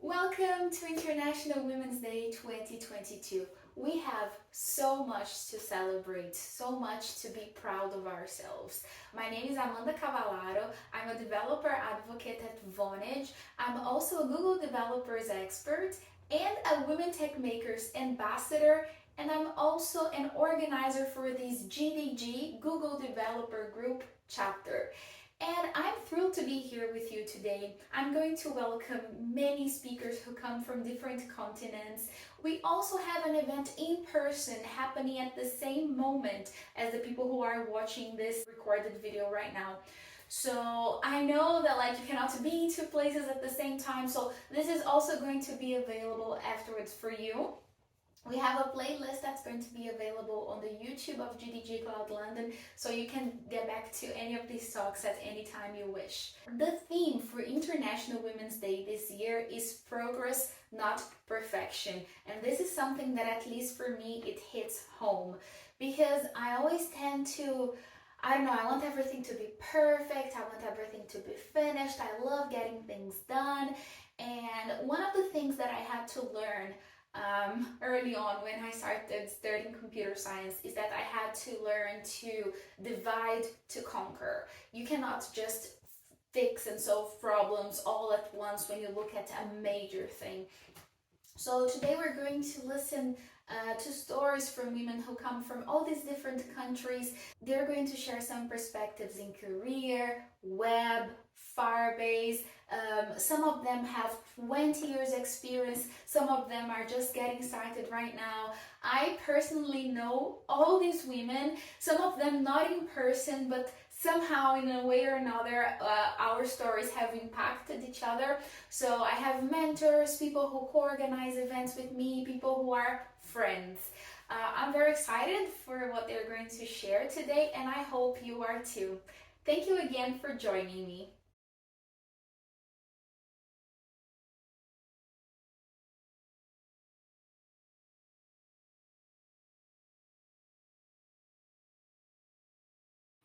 Welcome to International Women's Day 2022. We have so much to celebrate, so much to be proud of ourselves. My name is Amanda Cavallaro. I'm a developer advocate at Vonage. I'm also a Google Developers expert and a Women Tech Makers ambassador. And I'm also an organizer for this GDG, Google Developer Group chapter. And I'm thrilled to be here with you today. I'm going to welcome many speakers who come from different continents. We also have an event in person happening at the same moment as the people who are watching this recorded video right now. So I know that you cannot be in two places at the same time. So this is also going to be available afterwards for you. We have a playlist that's going to be available on the YouTube of GDG Cloud London, so you can get back to any of these talks at any time you wish. The theme for International Women's Day this year is progress, not perfection. And this is something that, at least for me, it hits home. Because I always tend to, I want everything to be perfect, I want everything to be finished, I love getting things done. And one of the things that I had to learn early on when I started studying computer science is that I had to learn to divide to conquer. You cannot just fix and solve problems all at once when you look at a major thing. So today we're going to listen to stories from women who come from all these different countries. They're going to share some perspectives in career, web, Firebase. Some of them have 20 years experience. Some of them are just getting started right now. I personally know all these women, some of them not in person, but somehow in a way or another our stories have impacted each other. So I have mentors, people who co-organize events with me, people who are friends. I'm very excited for what they're going to share today, and I hope you are too. Thank you again for joining me.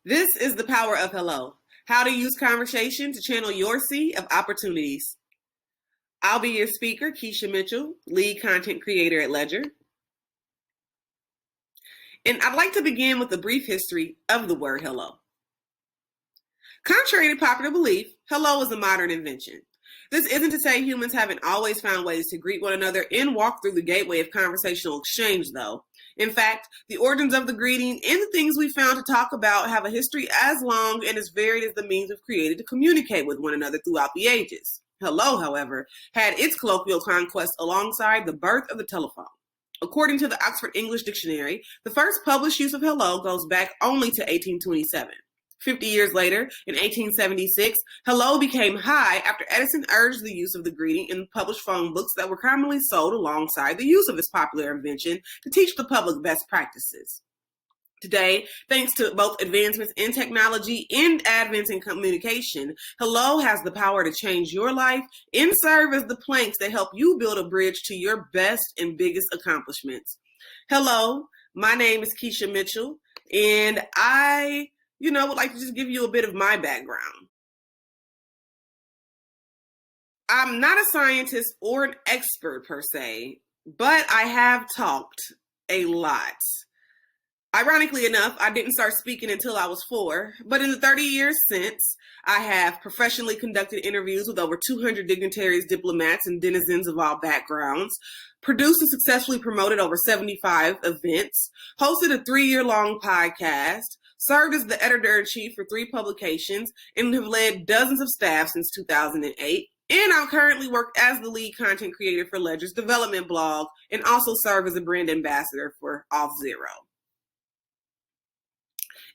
This is the power of hello. How to use conversation to channel your sea of opportunities. I'll be your speaker, Keisha Mitchell, lead content creator at Ledger. And I'd like to begin with a brief history of the word hello. Contrary to popular belief, hello is a modern invention. This isn't to say humans haven't always found ways to greet one another and walk through the gateway of conversational exchange, though. In fact, the origins of the greeting and the things we found to talk about have a history as long and as varied as the means we've created to communicate with one another throughout the ages. Hello, however, had its colloquial conquest alongside the birth of the telephone. According to the Oxford English Dictionary, the first published use of hello goes back only to 1827. 50 years later, in 1876, hello became hi after Edison urged the use of the greeting in published phone books that were commonly sold alongside the use of this popular invention to teach the public best practices. Today, thanks to both advancements in technology and advance in communication, hello has the power to change your life and serve as the planks that help you build a bridge to your best and biggest accomplishments. Hello, my name is Keisha Mitchell, and I would like to just give you a bit of my background. I'm not a scientist or an expert per se, but I have talked a lot. Ironically enough, I didn't start speaking until I was 4, but in the 30 years since, I have professionally conducted interviews with over 200 dignitaries, diplomats, and denizens of all backgrounds, produced and successfully promoted over 75 events, hosted a 3-year-long podcast, served as the editor-in-chief for 3 publications, and have led dozens of staff since 2008. And I currently work as the lead content creator for Ledger's development blog and also serve as a brand ambassador for Auth0.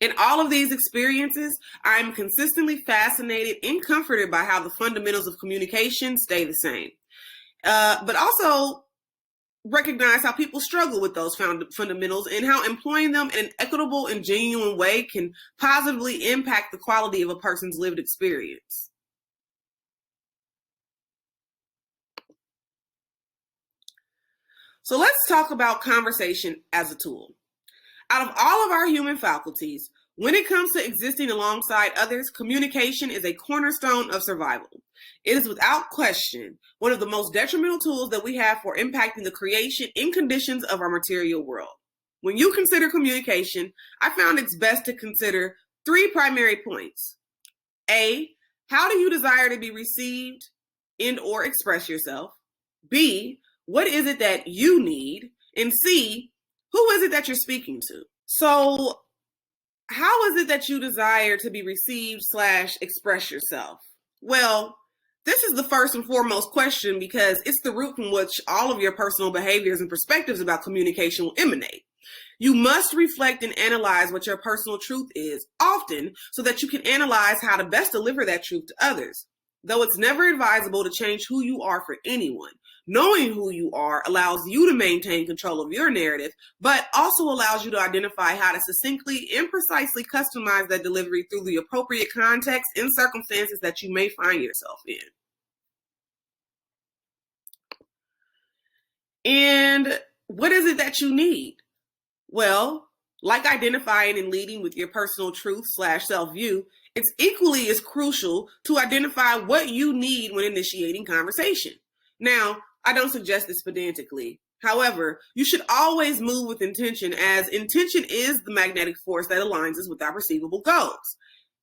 In all of these experiences, I'm consistently fascinated and comforted by how the fundamentals of communication stay the same. But also recognize how people struggle with those fundamentals and how employing them in an equitable and genuine way can positively impact the quality of a person's lived experience. So let's talk about conversation as a tool. Out of all of our human faculties, When it comes to existing alongside others, communication is a cornerstone of survival. It is without question one of the most detrimental tools that we have for impacting the creation and conditions of our material world. When you consider communication, I found it's best to consider 3 primary points. A, how do you desire to be received and or express yourself? B, what is it that you need? And C, who is it that you're speaking to? So, how is it that you desire to be received / express yourself? Well, this is the first and foremost question because it's the root from which all of your personal behaviors and perspectives about communication will emanate. You must reflect and analyze what your personal truth is often so that you can analyze how to best deliver that truth to others. Though it's never advisable to change who you are for anyone, knowing who you are allows you to maintain control of your narrative, but also allows you to identify how to succinctly and precisely customize that delivery through the appropriate context and circumstances that you may find yourself in. And what is it that you need? Well, like identifying and leading with your personal truth / self-view, it's equally as crucial to identify what you need when initiating conversation. Now, I don't suggest this pedantically. However, you should always move with intention, as intention is the magnetic force that aligns us with our perceivable goals.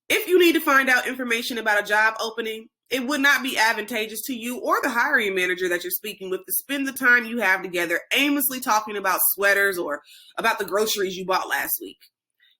If you need to find out information about a job opening, it would not be advantageous to you or the hiring manager that you're speaking with to spend the time you have together aimlessly talking about sweaters or about the groceries you bought last week.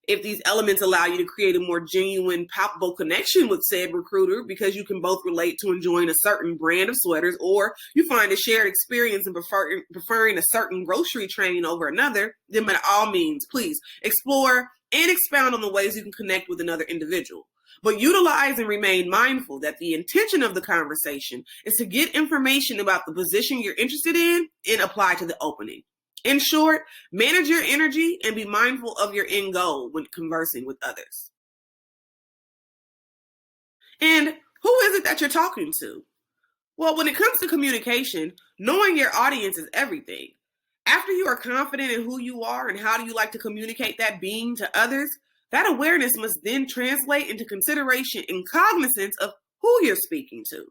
If these elements allow you to create a more genuine, palpable connection with said recruiter because you can both relate to enjoying a certain brand of sweaters, or you find a shared experience in preferring a certain grocery chain over another, then by all means, please explore and expound on the ways you can connect with another individual. But utilize and remain mindful that the intention of the conversation is to get information about the position you're interested in and apply to the opening. In short, manage your energy and be mindful of your end goal when conversing with others. And who is it that you're talking to? Well, when it comes to communication, knowing your audience is everything. After you are confident in who you are and how do you like to communicate that being to others, that awareness must then translate into consideration and cognizance of who you're speaking to.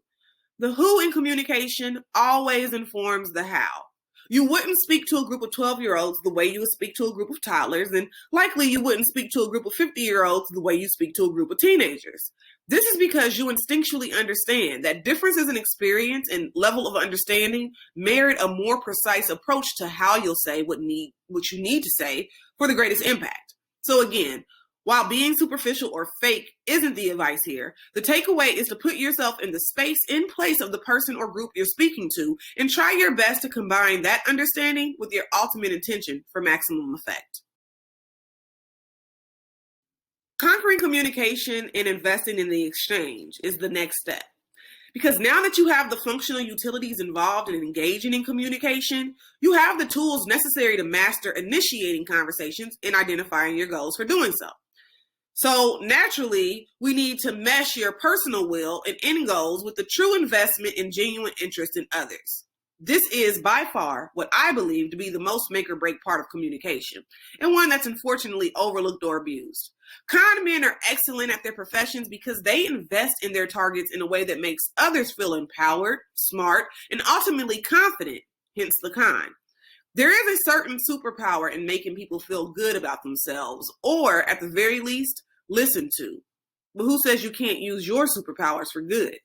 The who in communication always informs the how. You wouldn't speak to a group of 12-year-olds the way you would speak to a group of toddlers, and likely you wouldn't speak to a group of 50-year-olds the way you speak to a group of teenagers. This is because you instinctually understand that differences in experience and level of understanding merit a more precise approach to how you'll say what you need to say for the greatest impact. So again, while being superficial or fake isn't the advice here, the takeaway is to put yourself in the space in place of the person or group you're speaking to and try your best to combine that understanding with your ultimate intention for maximum effect. Conquering communication and investing in the exchange is the next step. Because now that you have the functional utilities involved in engaging in communication, you have the tools necessary to master initiating conversations and identifying your goals for doing so. So naturally, we need to mesh your personal will and end goals with the true investment and genuine interest in others. This is by far what I believe to be the most make or break part of communication, and one that's unfortunately overlooked or abused. Con men are excellent at their professions because they invest in their targets in a way that makes others feel empowered, smart, and ultimately confident, hence the con. There is a certain superpower in making people feel good about themselves, or at the very least, listened to. But who says you can't use your superpowers for good?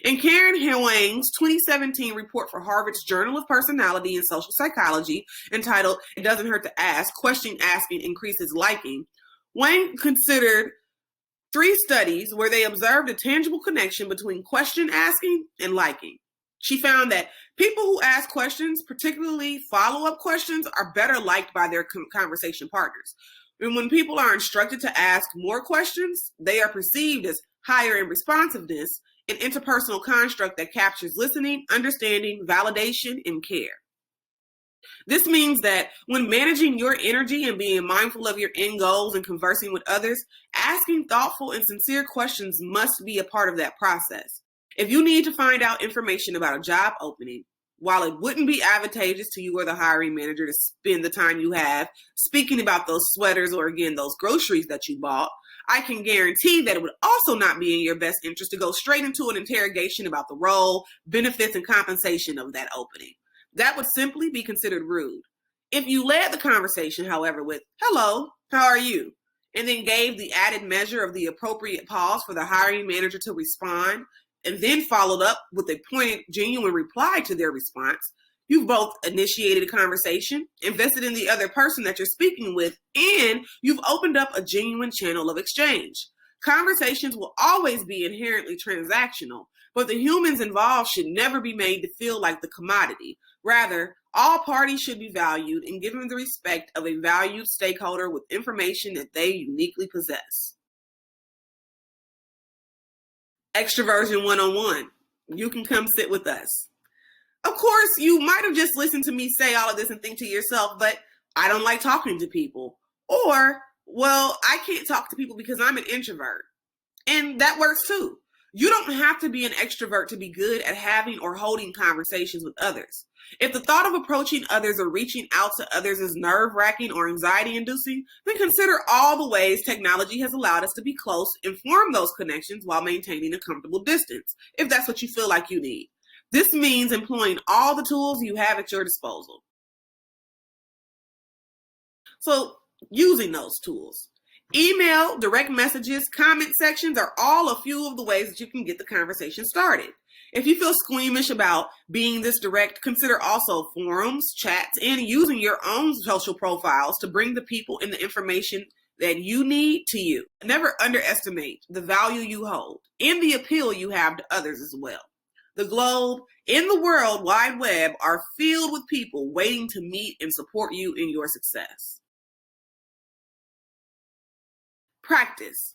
In Karen Huang's 2017 report for Harvard's Journal of Personality and Social Psychology, entitled "It Doesn't Hurt to Ask, Question Asking Increases Liking," Wang considered 3 studies where they observed a tangible connection between question asking and liking. She found that people who ask questions, particularly follow-up questions, are better liked by their conversation partners. And when people are instructed to ask more questions, they are perceived as higher in responsiveness, an interpersonal construct that captures listening, understanding, validation, and care. This means that when managing your energy and being mindful of your end goals and conversing with others, asking thoughtful and sincere questions must be a part of that process. If you need to find out information about a job opening, While it wouldn't be advantageous to you or the hiring manager to spend the time you have speaking about those sweaters or, again, those groceries that you bought, I can guarantee that it would also not be in your best interest to go straight into an interrogation about the role, benefits, and compensation of that opening. That would simply be considered rude. If you led the conversation, however, with, "Hello, how are you?" and then gave the added measure of the appropriate pause for the hiring manager to respond, and then followed up with a pointed, genuine reply to their response, you've both initiated a conversation, invested in the other person that you're speaking with, and you've opened up a genuine channel of exchange. Conversations will always be inherently transactional, but the humans involved should never be made to feel like the commodity. Rather, all parties should be valued and given the respect of a valued stakeholder with information that they uniquely possess. Extroversion 101. You can come sit with us. Of course, you might have just listened to me say all of this and think to yourself, but I don't like talking to people. Or, well, I can't talk to people because I'm an introvert. And that works too. You don't have to be an extrovert to be good at having or holding conversations with others. If the thought of approaching others or reaching out to others is nerve-wracking or anxiety-inducing, then consider all the ways technology has allowed us to be close and form those connections while maintaining a comfortable distance, if that's what you feel like you need. This means employing all the tools you have at your disposal. So, using those tools. Email, direct messages, comment sections are all a few of the ways that you can get the conversation started. If you feel squeamish about being this direct, consider also forums, chats, and using your own social profiles to bring the people and the information that you need to you. Never underestimate the value you hold and the appeal you have to others as well. The globe and the World Wide Web are filled with people waiting to meet and support you in your success. Practice.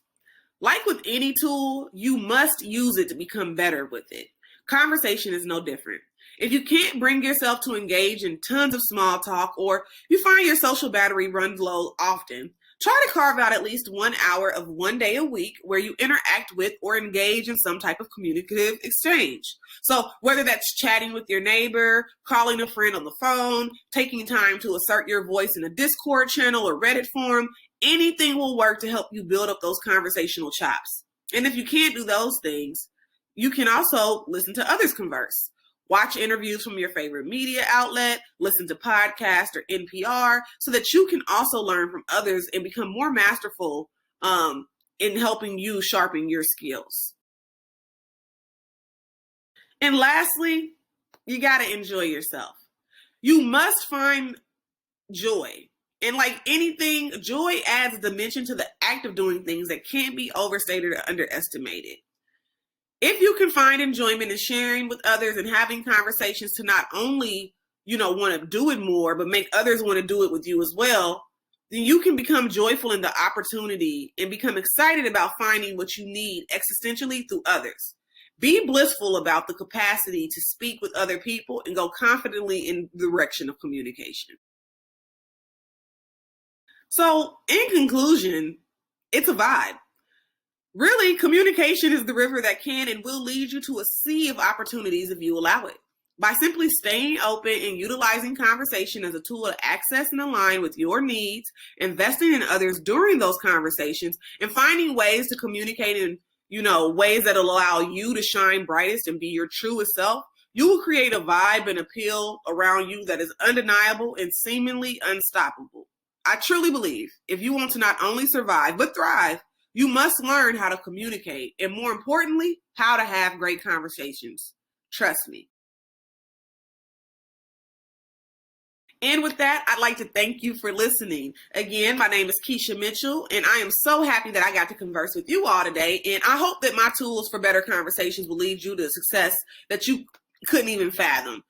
Like with any tool, you must use it to become better with it. Conversation is no different. If you can't bring yourself to engage in tons of small talk, or you find your social battery runs low often, try to carve out at least 1 hour of one day a week where you interact with or engage in some type of communicative exchange. So whether that's chatting with your neighbor, calling a friend on the phone, taking time to assert your voice in a Discord channel or Reddit forum, anything will work to help you build up those conversational chops. And if you can't do those things, you can also listen to others converse. Watch interviews from your favorite media outlet, listen to podcasts or NPR, so that you can also learn from others and become more masterful in helping you sharpen your skills. And lastly, you got to enjoy yourself. You must find joy. And like anything, joy adds a dimension to the act of doing things that can't be overstated or underestimated. If you can find enjoyment in sharing with others and having conversations to not only, want to do it more, but make others want to do it with you as well, then you can become joyful in the opportunity and become excited about finding what you need existentially through others. Be blissful about the capacity to speak with other people and go confidently in the direction of communication. So, in conclusion, it's a vibe. Really, communication is the river that can and will lead you to a sea of opportunities if you allow it. By simply staying open and utilizing conversation as a tool to access and align with your needs, investing in others during those conversations, and finding ways to communicate in, ways that allow you to shine brightest and be your truest self, you will create a vibe and appeal around you that is undeniable and seemingly unstoppable. I truly believe if you want to not only survive, but thrive, you must learn how to communicate and, more importantly, how to have great conversations. Trust me. And with that, I'd like to thank you for listening. Again, my name is Keisha Mitchell, and I am so happy that I got to converse with you all today. And I hope that my tools for better conversations will lead you to success that you couldn't even fathom.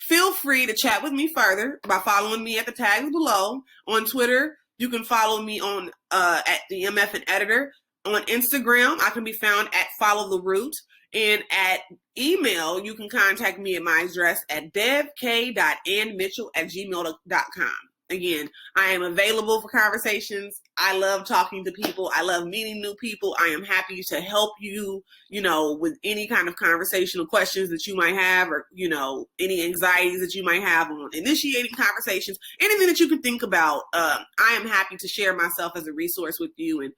Feel free to chat with me further by following me at the tags below. On Twitter, you can follow me on at the MF and Editor. On Instagram, I can be found at Follow the Root. And at email, you can contact me at my address at devk.nmitchell@gmail.com. Again, I am available for conversations. I love talking to people. I love meeting new people. I am happy to help you, with any kind of conversational questions that you might have, or, any anxieties that you might have on initiating conversations, anything that you can think about. I am happy to share myself as a resource with you and,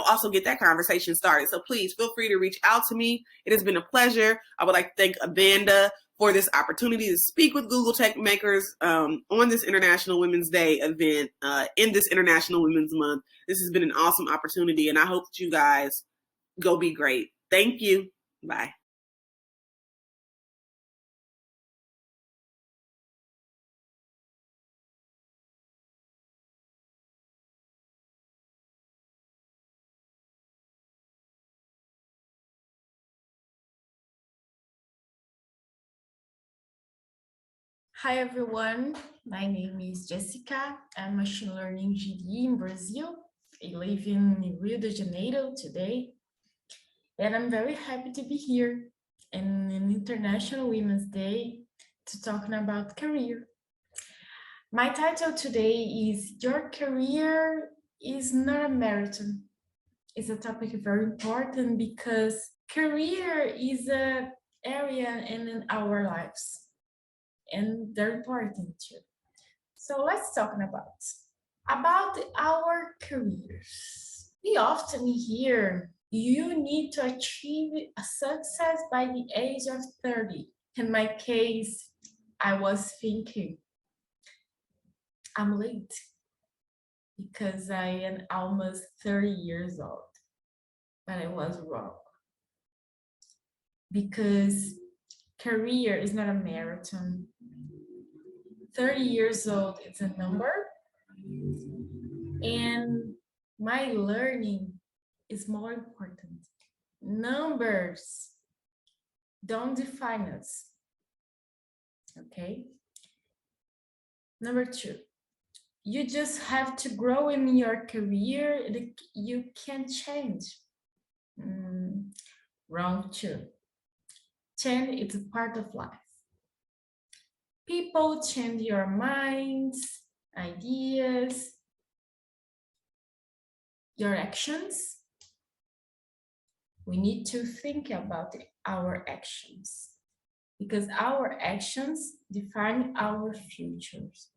also get that conversation started. So please feel free to reach out to me. It has been a pleasure. I would like to thank Amanda for this opportunity to speak with Google Tech Makers on this International Women's Day event in this International Women's Month. This has been an awesome opportunity, and I hope that you guys go be great. Thank you. Bye. Hi everyone, my name is Jessica. I'm a machine learning engineer in Brazil. I live in Rio de Janeiro today, and I'm very happy to be here in an International Women's Day to talking about career. My title today is Your Career is Not a Marathon. It's a topic very important because career is an area in our lives, and they're important too. So let's talk about our careers. We often hear you need to achieve a success by the age of 30. In my case, I was thinking I'm late because I am almost 30 years old, but I was wrong. Because career is not a marathon. 30 years old is a number, and my learning is more important. Numbers don't define us, okay? Number two, you just have to grow in your career. You can change. Wrong too. Change is a part of life. People change your minds, ideas, your actions. We need to think about our actions because our actions define our futures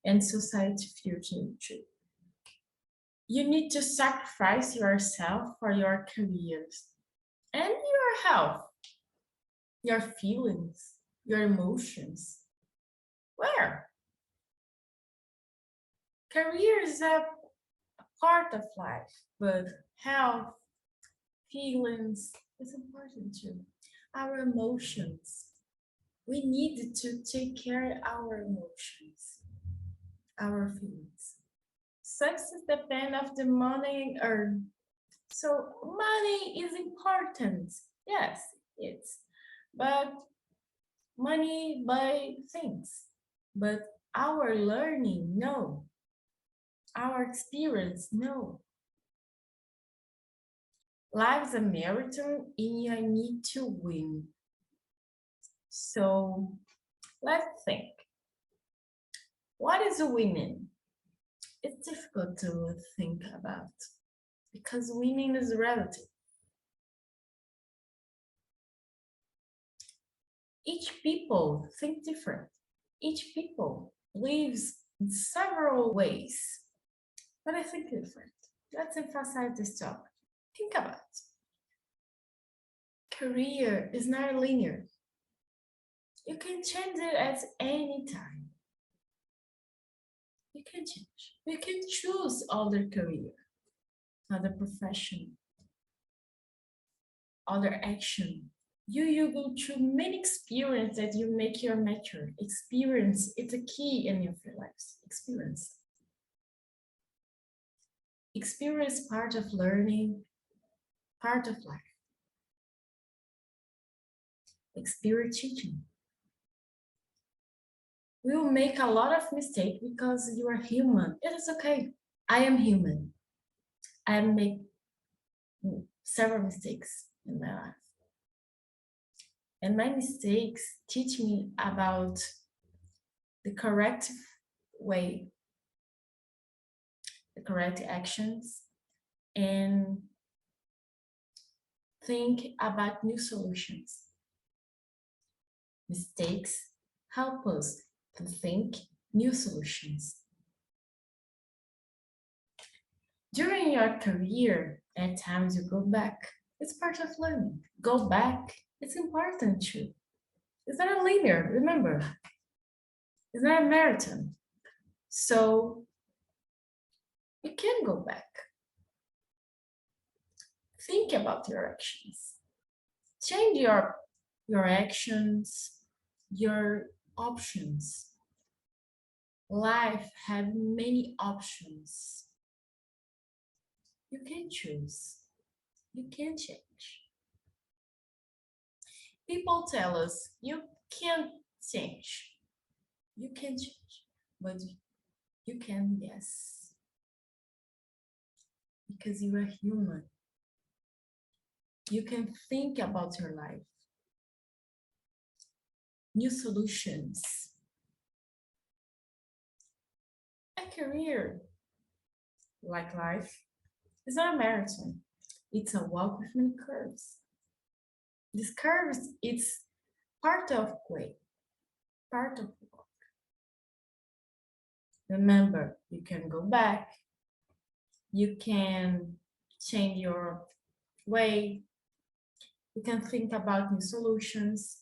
and society future too. You need to sacrifice yourself for your careers and your health, your feelings, your emotions. Where? Career is a part of life, but health, feelings is important too. Our emotions. We need to take care of our emotions, our feelings. Success depends of the money earned. So money is important. Yes, it's. But money buy things. But our learning, no. Our experience, no. Life's a marathon and you need to win. So let's think. What is winning? It's difficult to think about because winning is relative. Each people think different. Each people lives in several ways, but I think different. Let's emphasize this topic. Think about it. Career is not linear. You can change it at any time. You can change. You can choose other career, other profession, other action. You go through many experiences that you make your mature. Experience is a key in your life. Experience. Experience part of learning, part of life. Experience teaching. We will make a lot of mistakes because you are human. It is okay. I am human. I make several mistakes in my life. And my mistakes teach me about the correct way, the correct actions, and think about new solutions. Mistakes help us to think new solutions. During your career, at times you go back. It's part of learning. Go back, it's important too. It's not a linear, remember. It's not a marathon. So you can go back. Think about your actions. Change your actions, your options. Life has many options. You can choose. You can change. People tell us you can't change. You can change, but you can, yes. Because you are human. You can think about your life. New solutions. A career, like life, is not a marathon. It's a walk with many curves. These curves, it's part of way, part of the walk. Remember, you can go back. You can change your way. You can think about new solutions,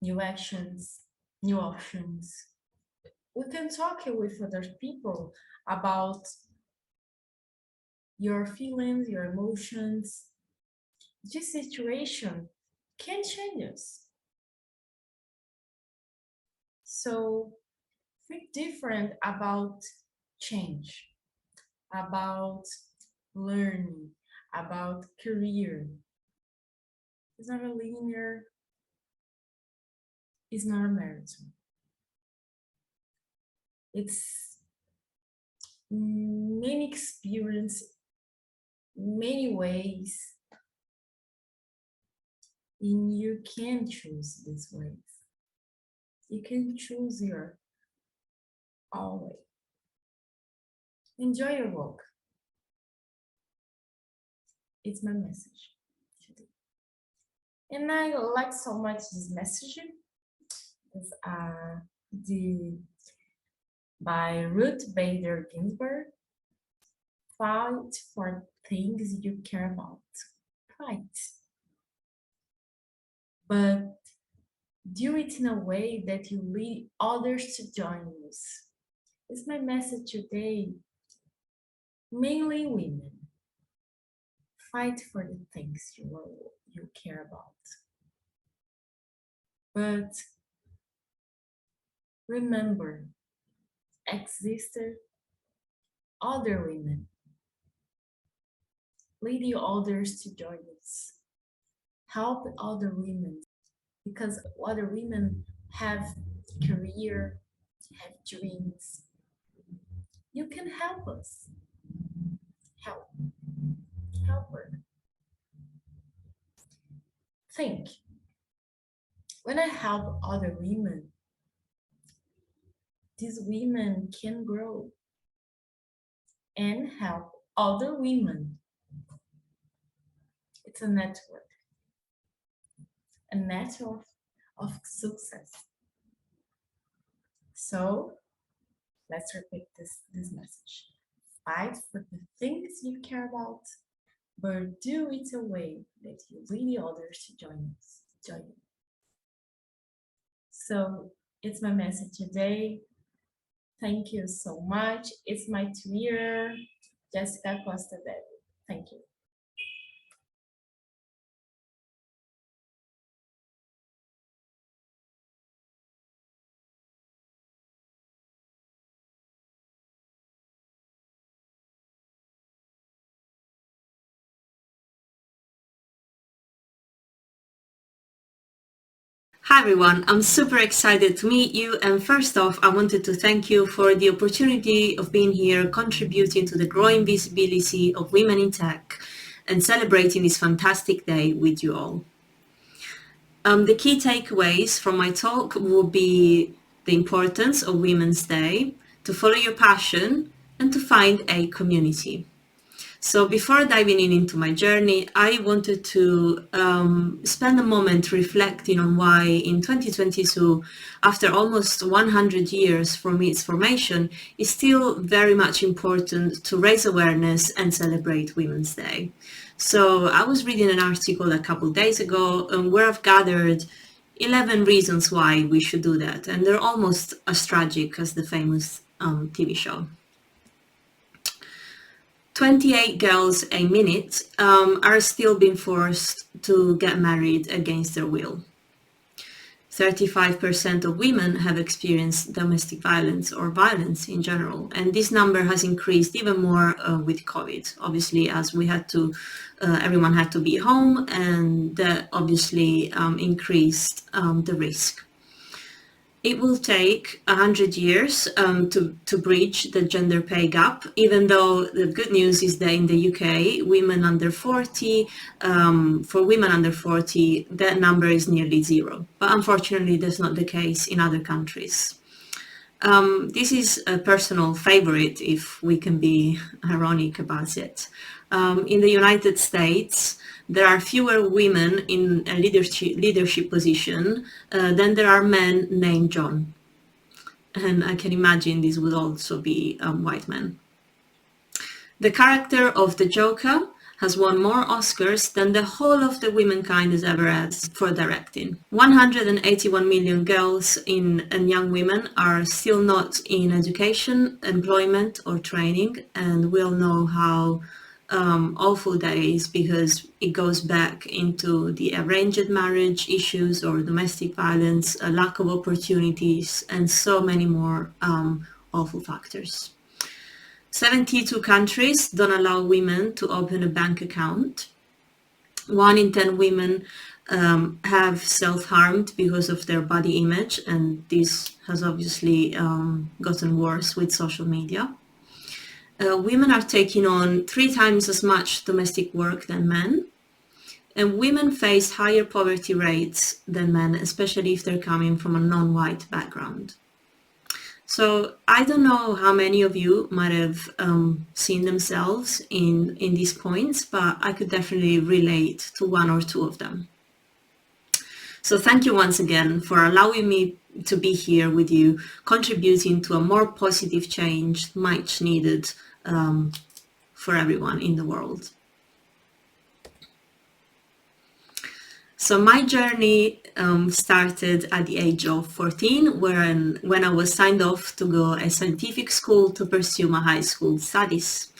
new actions, new options. We can talk with other people about your feelings, your emotions. This situation can change us. So think different about change, about learning, about career. It's not a linear, it's not a marathon. It's many experience, many ways, and you can choose these ways. You can choose your own way. Enjoy your walk. It's my message today. And I like so much this message. It's by Ruth Bader Ginsburg. Fight for things you care about. Fight. But do it in a way that you lead others to join us. It's my message today. Mainly women. Fight for the things you care about. But remember, existed other women. Leading others to join us. Help other women, because other women have career, have dreams. You can help us. Help her. Think, when I help other women, these women can grow and help other women. It's a network of success. So let's repeat this message. Fight for the things you care about, but do it a way that you lead others to join you. So it's my message today. Thank you so much. It's my Twitter, Jessica Costa. Thank you. Hi everyone, I'm super excited to meet you, and first off I wanted to thank you for the opportunity of being here contributing to the growing visibility of women in tech and celebrating this fantastic day with you all. The key takeaways from my talk will be the importance of Women's Day, to follow your passion, and to find a community. So before diving into my journey, I wanted to spend a moment reflecting on why in 2022, after almost 100 years from its formation, it's still very much important to raise awareness and celebrate Women's Day. So I was reading an article a couple of days ago where I've gathered 11 reasons why we should do that, and they're almost as tragic as the famous TV show. 28 girls a minute are still being forced to get married against their will. 35% of women have experienced domestic violence or violence in general, and this number has increased even more with COVID. Obviously, as we had to, everyone had to be home, and that obviously increased the risk. It will take 100 years to bridge the gender pay gap, even though the good news is that in the UK, women under 40, for women under 40, that number is nearly zero. But unfortunately, that's not the case in other countries. This is a personal favorite, if we can be ironic about it. In the United States, there are fewer women in a leadership position than there are men named John. And I can imagine this would also be white men. The character of the Joker has won more Oscars than the whole of the womankind has ever had for directing. 181 million girls and young women are still not in education, employment, or training, and we all know how awful that is, because it goes back into the arranged marriage issues or domestic violence, a lack of opportunities, and so many more awful factors. 72 countries don't allow women to open a bank account. 1 in 10 women have self-harmed because of their body image, and this has obviously gotten worse with social media. Women are taking on 3 times as much domestic work than men, and women face higher poverty rates than men, especially if they're coming from a non-white background. So I don't know how many of you might have seen themselves in these points, but I could definitely relate to 1 or 2 of them. So thank you once again for allowing me to be here with you, contributing to a more positive change much needed for everyone in the world. So my journey started at the age of 14, when I was signed off to go to a scientific school to pursue my high school studies.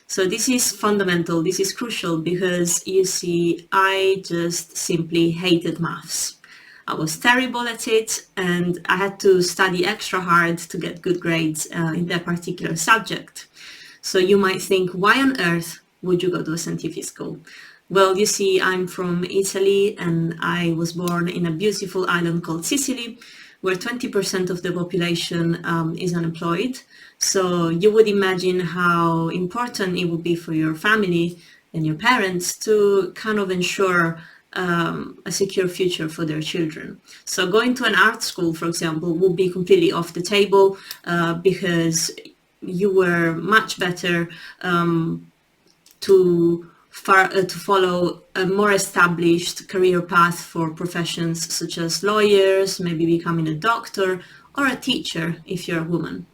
So this is fundamental, this is crucial, because you see, I just simply hated maths. I was terrible at it, and I had to study extra hard to get good grades in that particular subject. So you might think, why on earth would you go to a scientific school? Well, you see, I'm from Italy, and I was born in a beautiful island called Sicily, where 20% of the population is unemployed. So you would imagine how important it would be for your family and your parents to kind of ensure a secure future for their children. So going to an art school, for example, would be completely off the table because you were much better to follow a more established career path for professions such as lawyers, maybe becoming a doctor, or a teacher if you're a woman.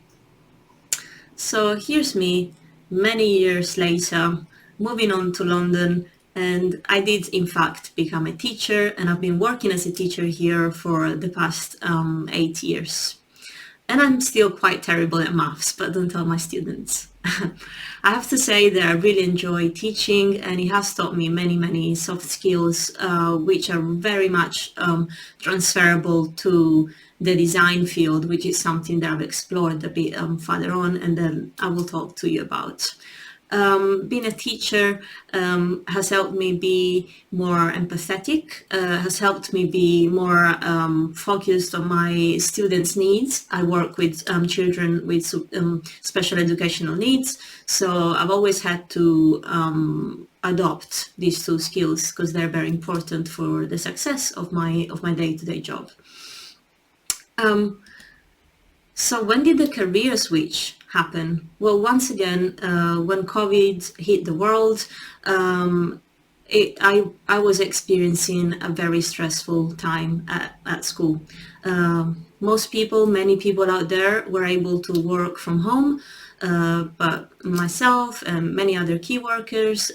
So here's me, many years later, moving on to London, and I did in fact become a teacher, and I've been working as a teacher here for the past 8 years. And I'm still quite terrible at maths, but don't tell my students. I have to say that I really enjoy teaching, and it has taught me many soft skills, which are very much transferable to the design field, which is something that I've explored a bit further on, and then I will talk to you about. Being a teacher has helped me be more empathetic, has helped me be more focused on my students' needs. I work with children with special educational needs, so I've always had to adopt these 2 skills because they're very important for the success of my day-to-day job. So when did the career switch happen? Well, once again, when COVID hit the world, I was experiencing a very stressful time at school. Most people, many people out there were able to work from home, but myself and many other key workers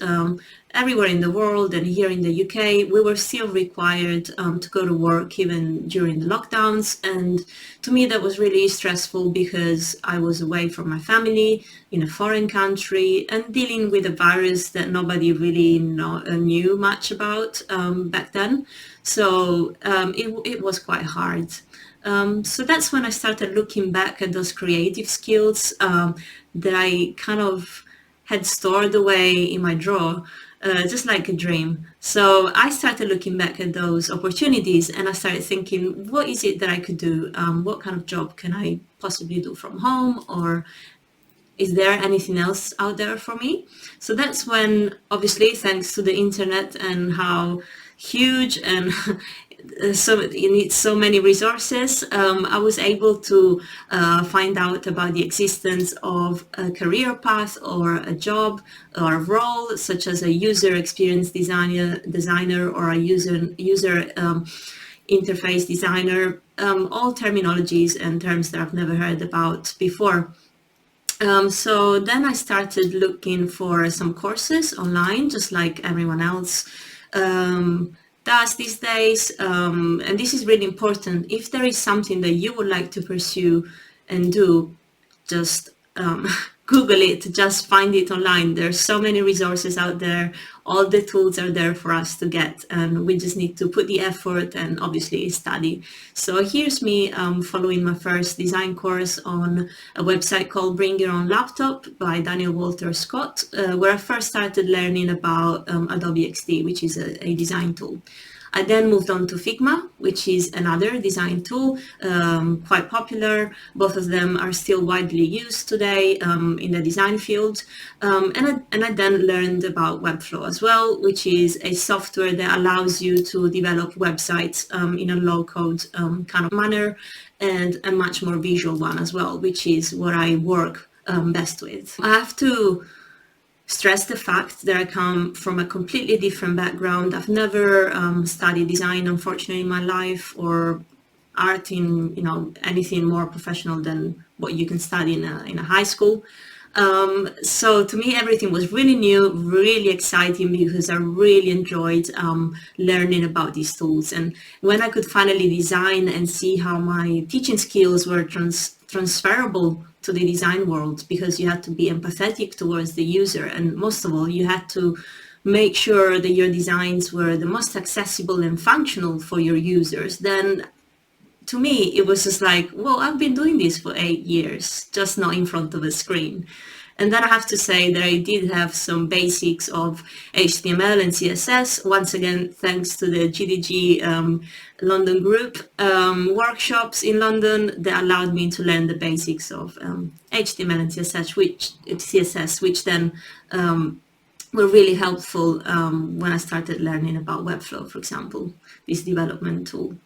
everywhere in the world and here in the UK, we were still required to go to work even during the lockdowns. And to me, that was really stressful because I was away from my family in a foreign country and dealing with a virus that nobody really knew much about back then. So it was quite hard. So that's when I started looking back at those creative skills that I kind of had stored away in my drawer, just like a dream. So I started looking back at those opportunities and I started thinking, what is it that I could do? What kind of job can I possibly do from home? Or is there anything else out there for me? So that's when, obviously, thanks to the internet and how huge and so you need so many resources, I was able to find out about the existence of a career path or a job or a role, such as a user experience designer or a user interface designer, all terminologies and terms that I've never heard about before. So then I started looking for some courses online, just like everyone else does these days. And this is really important. If there is something that you would like to pursue and do, just Google it, just find it online. There's so many resources out there. All the tools are there for us to get, and we just need to put the effort and obviously study. So here's me following my first design course on a website called Bring Your Own Laptop by Daniel Walter Scott, where I first started learning about Adobe XD, which is a design tool. I then moved on to Figma, which is another design tool, quite popular. Both of them are still widely used today in the design field. And I then learned about Webflow as well, which is a software that allows you to develop websites in a low-code kind of manner, and a much more visual one as well, which is what I work best with. I have to stress the fact that I come from a completely different background. I've never studied design, unfortunately, in my life, or art in anything more professional than what you can study in a high school. So to me, everything was really new, really exciting, because I really enjoyed learning about these tools. And when I could finally design and see how my teaching skills were transferable to the design world, because you had to be empathetic towards the user, and most of all, you had to make sure that your designs were the most accessible and functional for your users, then to me, it was just like, well, I've been doing this for 8 years, just not in front of a screen. And then I have to say that I did have some basics of HTML and CSS. Once again, thanks to the GDG London group workshops in London that allowed me to learn the basics of HTML and CSS, which then were really helpful when I started learning about Webflow, for example, this development tool.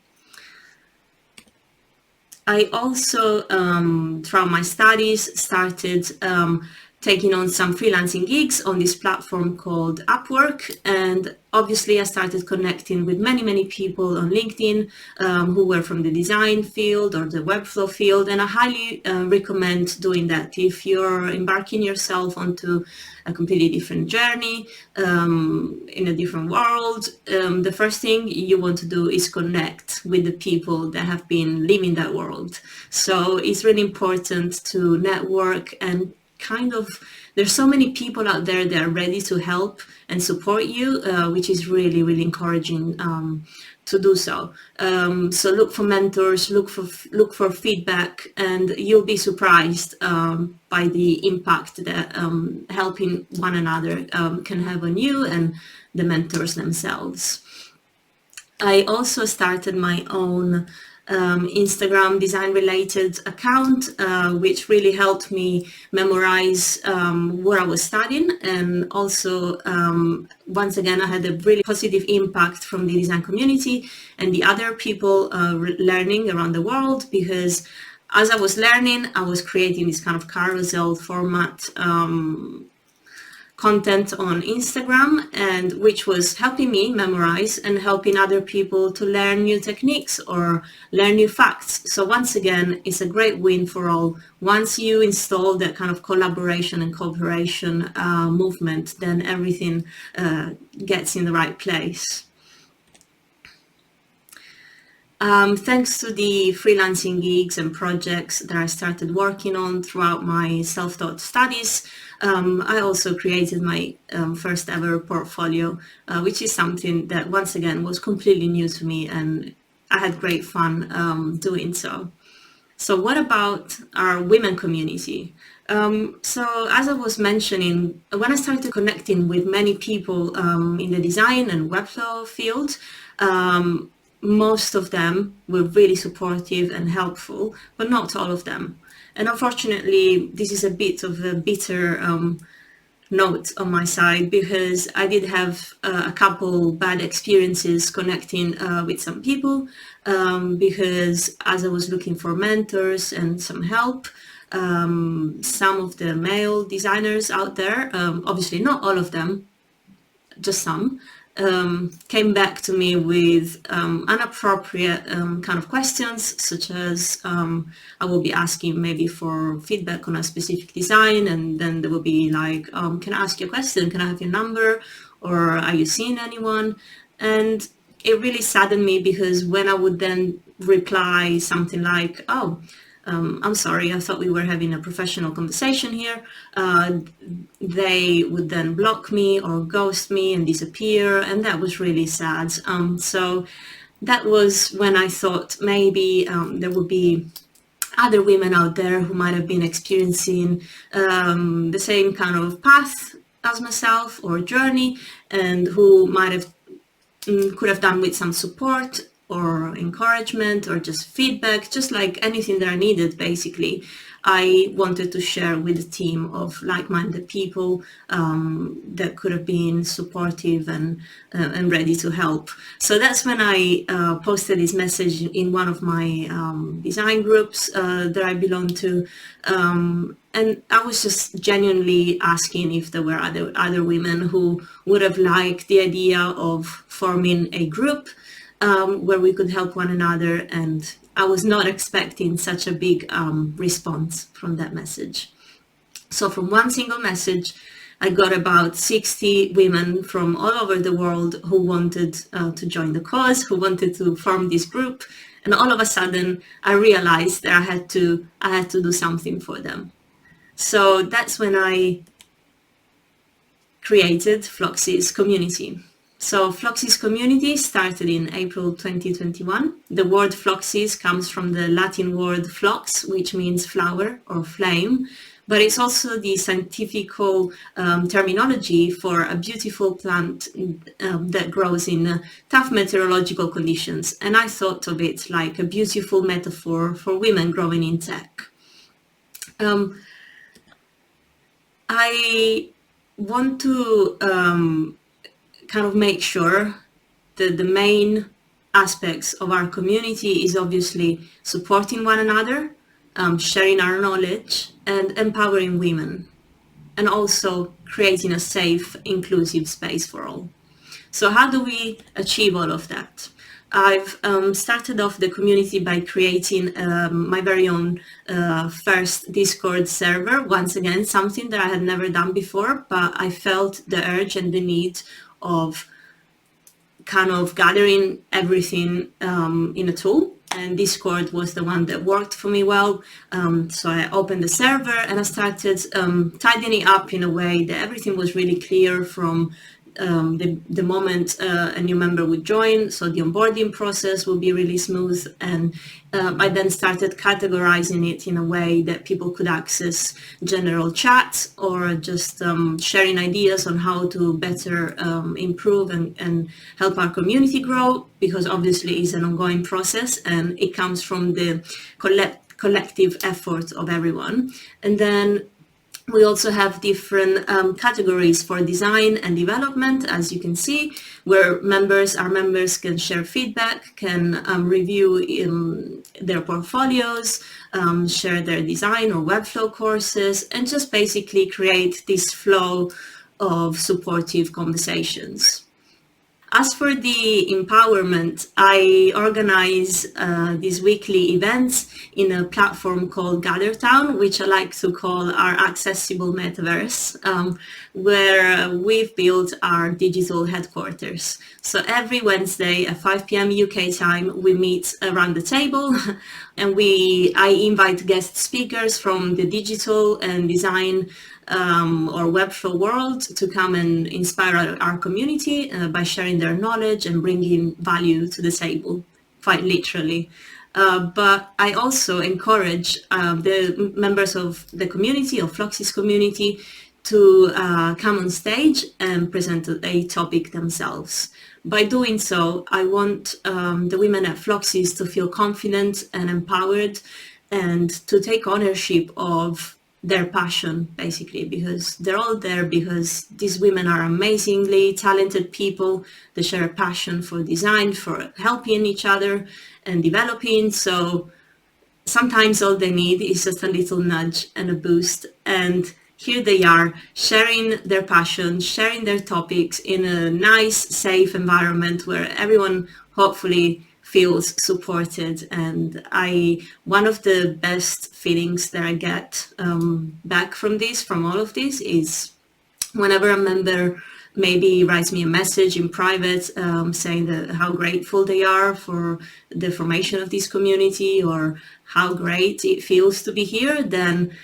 I also, throughout my studies, started taking on some freelancing gigs on this platform called Upwork. And obviously I started connecting with many people on LinkedIn who were from the design field or the Webflow field. And I highly recommend doing that. If you're embarking yourself onto a completely different journey in a different world, the first thing you want to do is connect with the people that have been living that world. So it's really important to network and there's so many people out there that are ready to help and support you, which is really encouraging to do so. So look for mentors, look for feedback, and you'll be surprised by the impact that helping one another can have on you and the mentors themselves. I also started my own Instagram design related account, which really helped me memorize what I was studying. And also, once again, I had a really positive impact from the design community and the other people learning around the world, because as I was learning, I was creating this kind of carousel format content on Instagram, and which was helping me memorize and helping other people to learn new techniques or learn new facts. So once again, it's a great win for all. Once you install that kind of collaboration and cooperation movement, then everything gets in the right place. Thanks to the freelancing gigs and projects that I started working on throughout my self-taught studies, I also created my first ever portfolio, which is something that once again was completely new to me, and I had great fun doing so. So what about our women community? So as I was mentioning, when I started connecting with many people in the design and Webflow field, most of them were really supportive and helpful, but not all of them. And unfortunately, this is a bit of a bitter note on my side, because I did have a couple bad experiences connecting with some people, because as I was looking for mentors and some help, some of the male designers out there, obviously not all of them, just some, came back to me with inappropriate kind of questions, such as I will be asking maybe for feedback on a specific design, and then they will be like, can I ask you a question? Can I have your number? Or are you seeing anyone? And it really saddened me, because when I would then reply something like, oh, I'm sorry, I thought we were having a professional conversation here, they would then block me or ghost me and disappear, and that was really sad. So that was when I thought maybe there would be other women out there who might have been experiencing the same kind of path as myself or journey, and who might have could have done with some support or encouragement or just feedback, just like anything that I needed, basically. I wanted to share with a team of like-minded people that could have been supportive and ready to help. So that's when I posted this message in one of my design groups that I belong to. And I was just genuinely asking if there were other women who would have liked the idea of forming a group where we could help one another, and I was not expecting such a big response from that message. So from one single message, I got about 60 women from all over the world who wanted to join the cause, who wanted to form this group, and all of a sudden I realized that I had to do something for them. So that's when I created Floxies community. So Floxies community started in April 2021. The word Floxies comes from the Latin word flox, which means flower or flame, but it's also the scientific terminology for a beautiful plant that grows in tough meteorological conditions. And I thought of it like a beautiful metaphor for women growing in tech. I want to kind of make sure that the main aspects of our community is obviously supporting one another, sharing our knowledge, and empowering women, and also creating a safe, inclusive space for all. So how do we achieve all of that? I've started off the community by creating my very own first Discord server. Once again, something that I had never done before, but I felt the urge and the need of kind of gathering everything in a tool, and Discord was the one that worked for me well. So I opened the server and I started tidying it up in a way that everything was really clear from the moment a new member would join, so the onboarding process will be really smooth, and I then started categorizing it in a way that people could access general chats or just sharing ideas on how to better improve and help our community grow, because obviously it's an ongoing process and it comes from the collective effort of everyone. And then We also have different categories for design and development, as you can see, where our members can share feedback, can review their portfolios, share their design or Webflow courses, and just basically create this flow of supportive conversations. As for the empowerment, I organize these weekly events in a platform called GatherTown, which I like to call our accessible metaverse, where we've built our digital headquarters. So every Wednesday at 5 p.m. UK time, we meet around the table and I invite guest speakers from the digital and design or Webflow world to come and inspire our community by sharing their knowledge and bringing value to the table, quite literally. But I also encourage the members of the community, of Floxies community, to come on stage and present a topic themselves. By doing so, I want the women at Floxies to feel confident and empowered and to take ownership of their passion, basically, because they're all there because these women are amazingly talented people. They share a passion for design, for helping each other and developing. So sometimes all they need is just a little nudge and a boost. And here they are sharing their passion, sharing their topics in a nice, safe environment where everyone hopefully feels supported. And one of the best feelings that I get back from all of this is whenever a member maybe writes me a message in private saying that how grateful they are for the formation of this community or how great it feels to be here, then,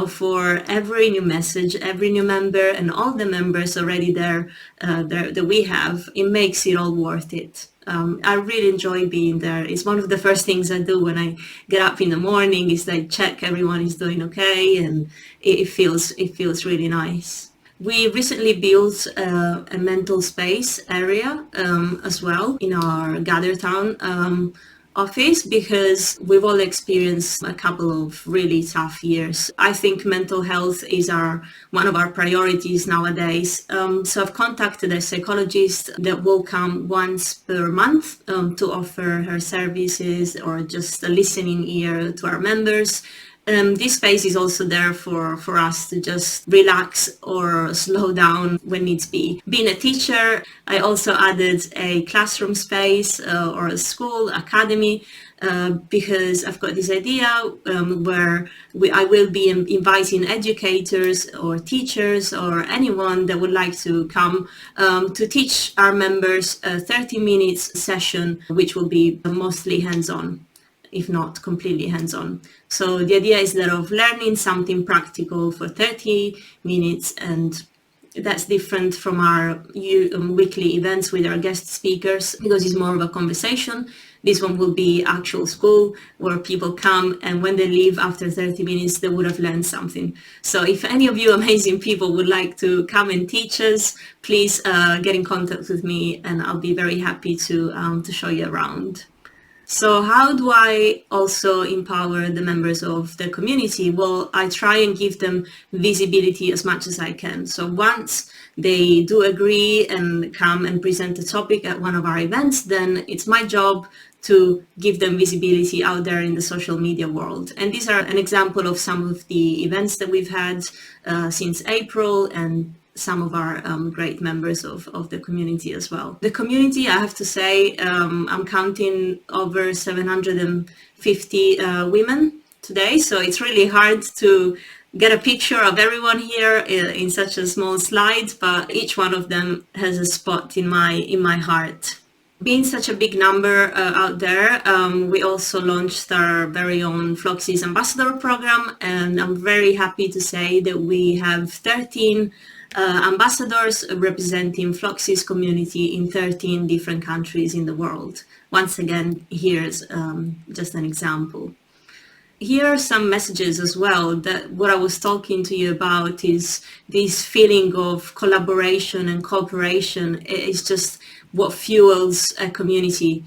for every new message, every new member and all the members already there that we have, it makes it all worth it. I really enjoy being there. It's one of the first things I do when I get up in the morning is I check everyone is doing okay, and it feels really nice. We recently built a mental space area as well in our GatherTown office because we've all experienced a couple of really tough years. I think mental health is one of our priorities nowadays. So I've contacted a psychologist that will come once per month to offer her services or just a listening ear to our members. This space is also there for us to just relax or slow down when needs be. Being a teacher, I also added a classroom space or a school, academy, because I've got this idea where I will be inviting educators or teachers or anyone that would like to come to teach our members a 30 minutes session, which will be mostly hands-on, if not completely hands-on. So the idea is that of learning something practical for 30 minutes, and that's different from our weekly events with our guest speakers because it's more of a conversation. This one will be actual school where people come, and when they leave after 30 minutes, they would have learned something. So if any of you amazing people would like to come and teach us, please get in contact with me and I'll be very happy to show you around. So how do I also empower the members of the community? Well, I try and give them visibility as much as I can. So once they do agree and come and present a topic at one of our events, then it's my job to give them visibility out there in the social media world. And these are an example of some of the events that we've had since April and some of our great members of the community as well. The community, I have to say, I'm counting over 750 women today, so it's really hard to get a picture of everyone here in such a small slide, but each one of them has a spot in my heart. Being such a big number out there, we also launched our very own Floxies Ambassador program, and I'm very happy to say that we have 13 ambassadors representing Floxies community in 13 different countries in the world. Once again, here's just an example. Here are some messages as well that what I was talking to you about is this feeling of collaboration and cooperation. It's just what fuels a community.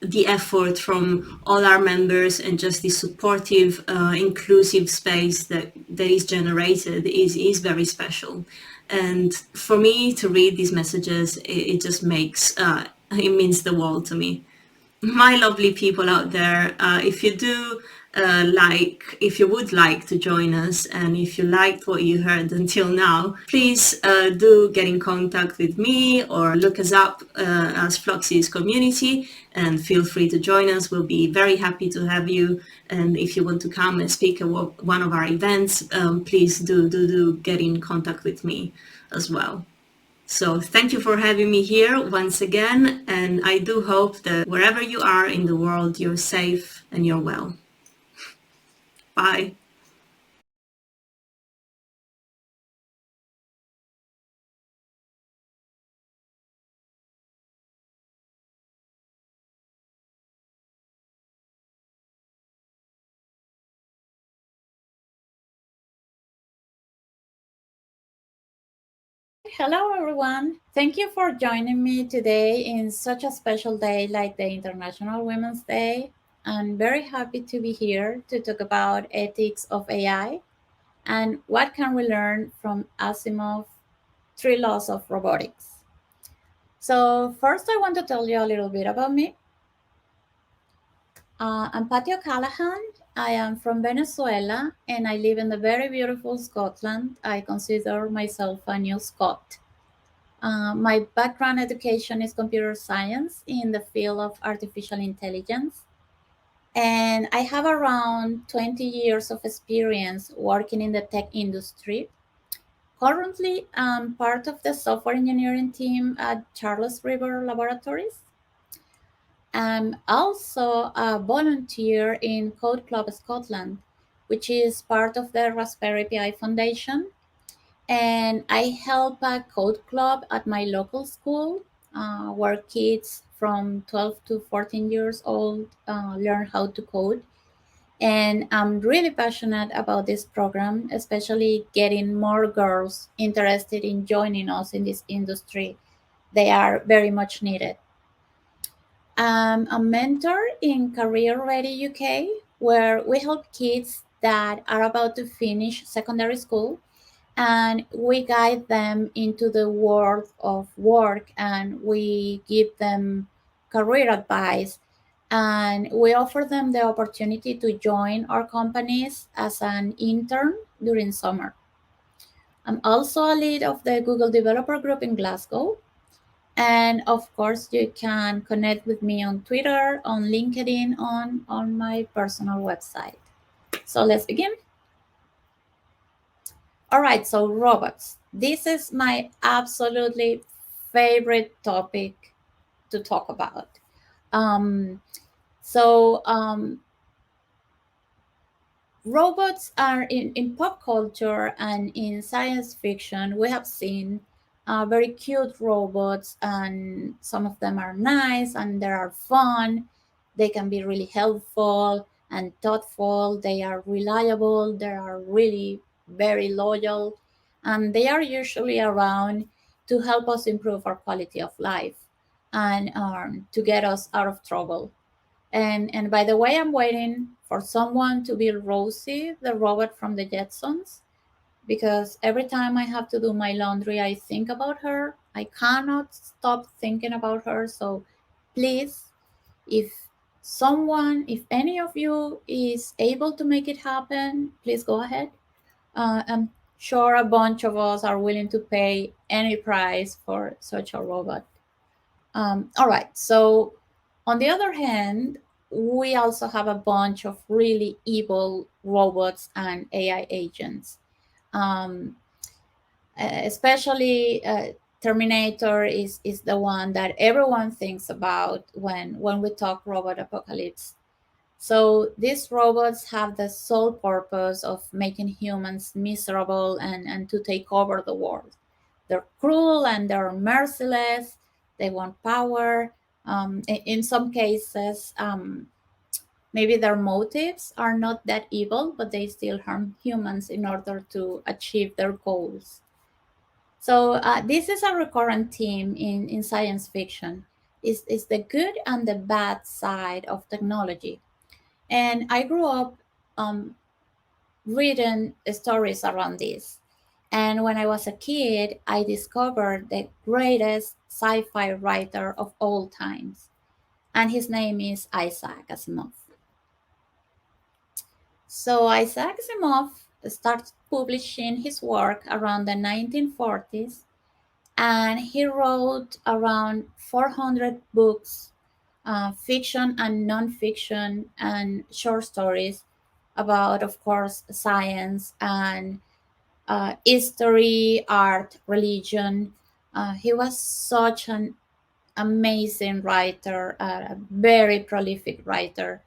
the effort from all our members and just the supportive, inclusive space that is generated is very special. And for me to read these messages, it just makes, it means the world to me. My lovely people out there, if you do if you would like to join us, and if you liked what you heard until now, please do get in contact with me or look us up as Floxies community, and feel free to join us. We'll be very happy to have you. And if you want to come and speak at one of our events, please do get in contact with me as well. So thank you for having me here once again, and I do hope that wherever you are in the world, you're safe and you're well. Bye. Hello, everyone. Thank you for joining me today in such a special day like the International Women's Day. I'm very happy to be here to talk about ethics of AI and what can we learn from Asimov 3 Laws of Robotics. So first, I want to tell you a little bit about me. I'm Patty O'Callaghan. I am from Venezuela and I live in the very beautiful Scotland. I consider myself a new Scot. My background education is computer science in the field of artificial intelligence. And I have around 20 years of experience working in the tech industry. Currently, I'm part of the software engineering team at Charles River Laboratories. I'm also a volunteer in Code Club Scotland, which is part of the Raspberry Pi Foundation. And I help a code club at my local school where kids from 12 to 14 years old learn how to code. And I'm really passionate about this program, especially getting more girls interested in joining us in this industry. They are very much needed. I'm a mentor in Career Ready UK, where we help kids that are about to finish secondary school, and we guide them into the world of work, and we give them career advice, and we offer them the opportunity to join our companies as an intern during summer. I'm also a lead of the Google Developer Group in Glasgow. And of course, you can connect with me on Twitter, on LinkedIn, on my personal website. So let's begin. All right, so robots. This is my absolutely favorite topic to talk about. Um, so robots are in pop culture and in science fiction. We have seen very cute robots, and some of them are nice and they are fun. They can be really helpful and thoughtful. They are reliable. They are really very loyal, and they are usually around to help us improve our quality of life and to get us out of trouble. And by the way, I'm waiting for someone to be Rosie, the robot from the Jetsons, because every time I have to do my laundry, I think about her. I cannot stop thinking about her. So please, if if any of you is able to make it happen, please go ahead. I'm sure a bunch of us are willing to pay any price for such a robot. All right. So, on the other hand, we also have a bunch of really evil robots and AI agents. Um, Especially Terminator is the one that everyone thinks about when we talk robot apocalypse. So these robots have the sole purpose of making humans miserable and to take over the world. They're cruel and they're merciless. They want power. In some cases, maybe their motives are not that evil, but they still harm humans in order to achieve their goals. So this is a recurrent theme in science fiction. is the good and the bad side of technology. And I grew up reading stories around this. And when I was a kid, I discovered the greatest sci-fi writer of all times. And his name is Isaac Asimov. So Isaac Asimov started publishing his work around the 1940s, and he wrote around 400 books, fiction and nonfiction, and short stories about, of course, science and history, art, religion. He was such an amazing writer, a very prolific writer.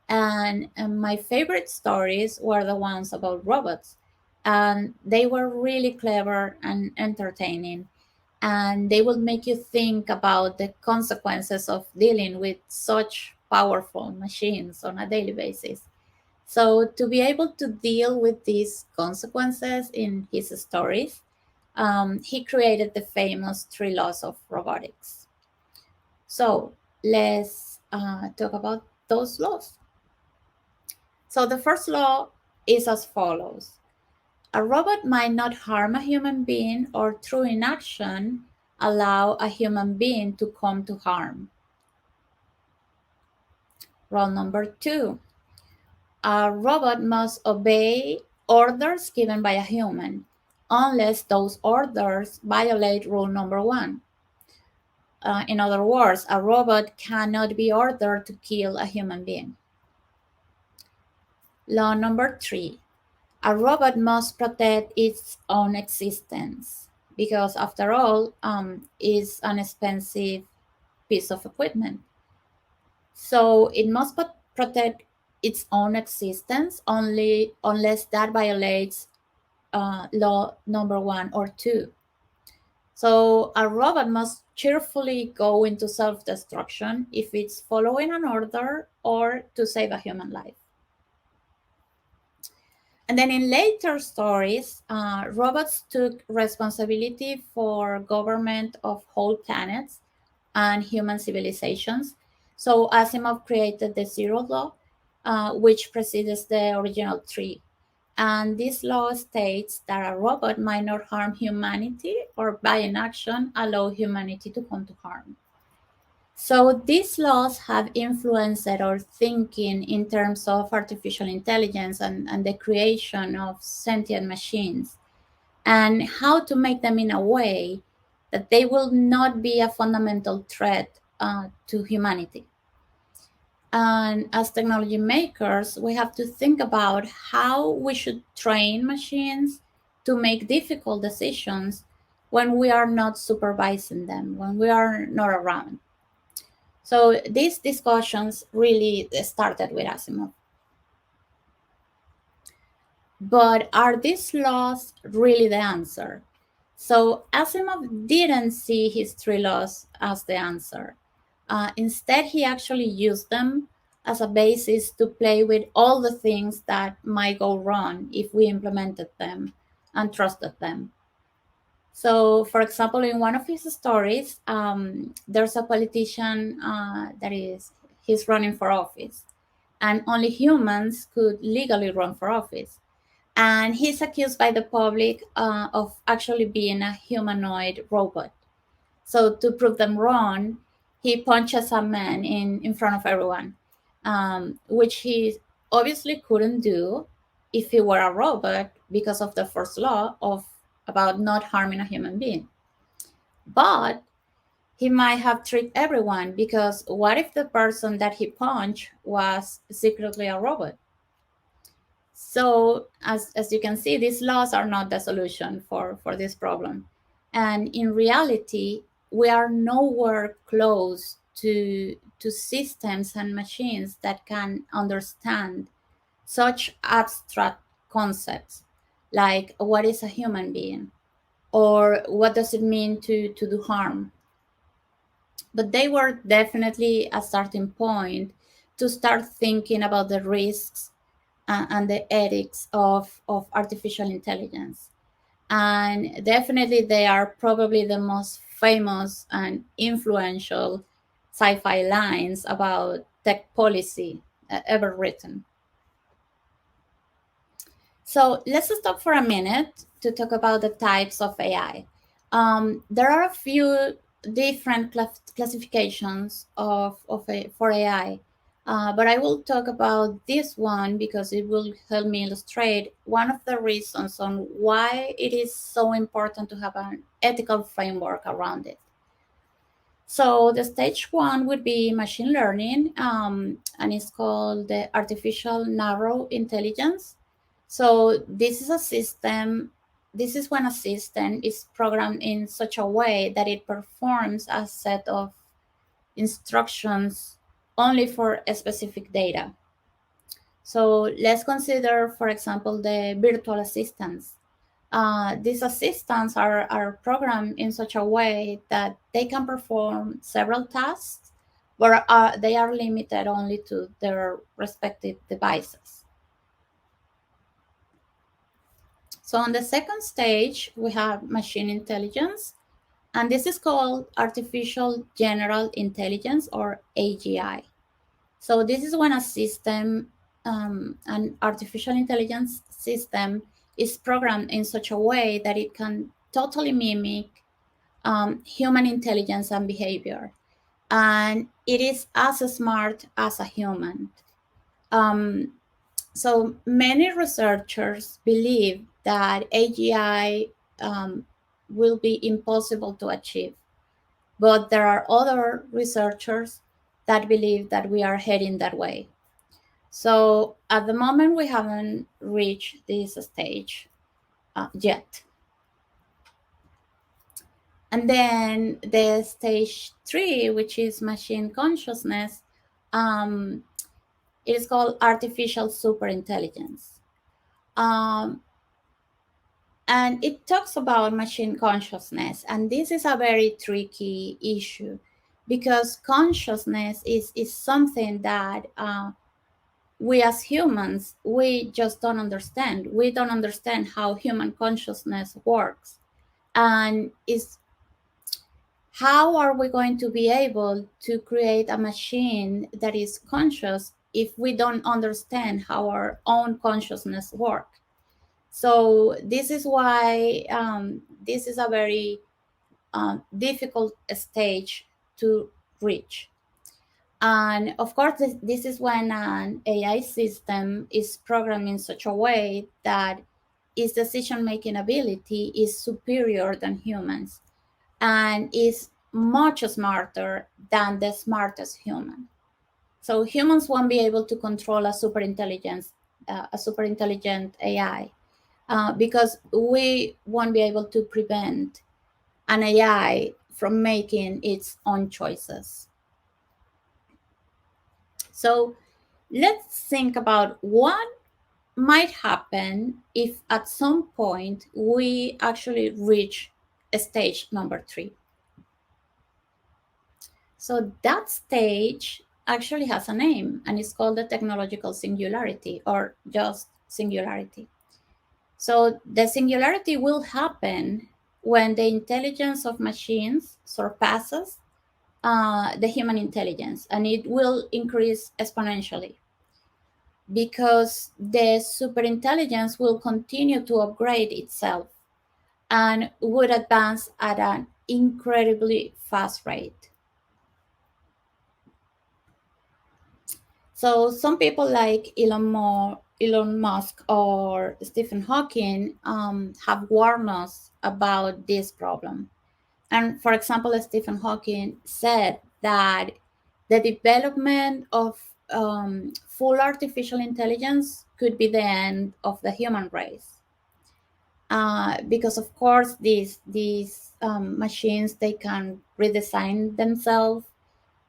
And my favorite stories were the ones about robots. And they were really clever and entertaining. And they would make you think about the consequences of dealing with such powerful machines on a daily basis. So, to be able to deal with these consequences in his stories, he created the famous three laws of robotics. So, let's talk about those laws. So, the first law is as follows: a robot might not harm a human being or, through inaction, allow a human being to come to harm. Rule number 2: a robot must obey orders given by a human, unless those orders violate rule number 1. In other words, a robot cannot be ordered to kill a human being. Law number 3: a robot must protect its own existence, because after all, it's an expensive piece of equipment. So it must protect its own existence only unless that violates law number 1 or 2. So a robot must cheerfully go into self-destruction if it's following an order or to save a human life. And then in later stories, robots took responsibility for government of whole planets and human civilizations. So Asimov created the Zero Law, which precedes the original 3. And this law states that a robot might not harm humanity or, by inaction, allow humanity to come to harm. So these laws have influenced our thinking in terms of artificial intelligence and the creation of sentient machines, and how to make them in a way that they will not be a fundamental threat to humanity. And as technology makers, we have to think about how we should train machines to make difficult decisions when we are not supervising them, when we are not around. So these discussions really started with Asimov. But are these laws really the answer? So Asimov didn't see his 3 laws as the answer. Instead, he actually used them as a basis to play with all the things that might go wrong if we implemented them and trusted them. So, for example, in one of his stories, there's a politician he's running for office, and only humans could legally run for office. And he's accused by the public of actually being a humanoid robot. So to prove them wrong, he punches a man in front of everyone, which he obviously couldn't do if he were a robot because of the first law about not harming a human being. But he might have tricked everyone, because what if the person that he punched was secretly a robot? So as you can see, these laws are not the solution for this problem. And in reality, we are nowhere close to systems and machines that can understand such abstract concepts like what is a human being, or what does it mean to do harm. But they were definitely a starting point to start thinking about the risks and the ethics of artificial intelligence. And definitely they are probably the most famous and influential sci-fi lines about tech policy ever written. So let's stop for a minute to talk about the types of AI. There are a few different classifications for AI, but I will talk about this one because it will help me illustrate one of the reasons on why it is so important to have an ethical framework around it. So the stage one would be machine learning, and it's called the artificial narrow intelligence. So this is a system. This is when a system is programmed in such a way that it performs a set of instructions only for a specific data. So let's consider, for example, the virtual assistants. These assistants are programmed in such a way that they can perform several tasks, but they are limited only to their respective devices. So on the second stage, we have machine intelligence, and this is called artificial general intelligence, or AGI. So this is when a system, an artificial intelligence system, is programmed in such a way that it can totally mimic human intelligence and behavior. And it is as smart as a human. So many researchers believe that AGI will be impossible to achieve. But there are other researchers that believe that we are heading that way. So at the moment, we haven't reached this stage yet. And then the stage 3, which is machine consciousness, it is called artificial superintelligence. And it talks about machine consciousness. And this is a very tricky issue because consciousness is something that we as humans, we just don't understand. We don't understand how human consciousness works. And how are we going to be able to create a machine that is conscious if we don't understand how our own consciousness works? So this is why this is a very difficult stage to reach. And of course, this is when an AI system is programmed in such a way that its decision-making ability is superior than humans and is much smarter than the smartest human. So humans won't be able to control a super intelligent AI because we won't be able to prevent an AI from making its own choices. So let's think about what might happen if at some point we actually reach stage number 3. So that stage actually has a name, and it's called the technological singularity, or just singularity. So the singularity will happen when the intelligence of machines surpasses the human intelligence, and it will increase exponentially because the superintelligence will continue to upgrade itself and would advance at an incredibly fast rate. So some people like Elon Musk or Stephen Hawking have warned us about this problem. And for example, Stephen Hawking said that the development of full artificial intelligence could be the end of the human race. Because of course, these machines, they can redesign themselves,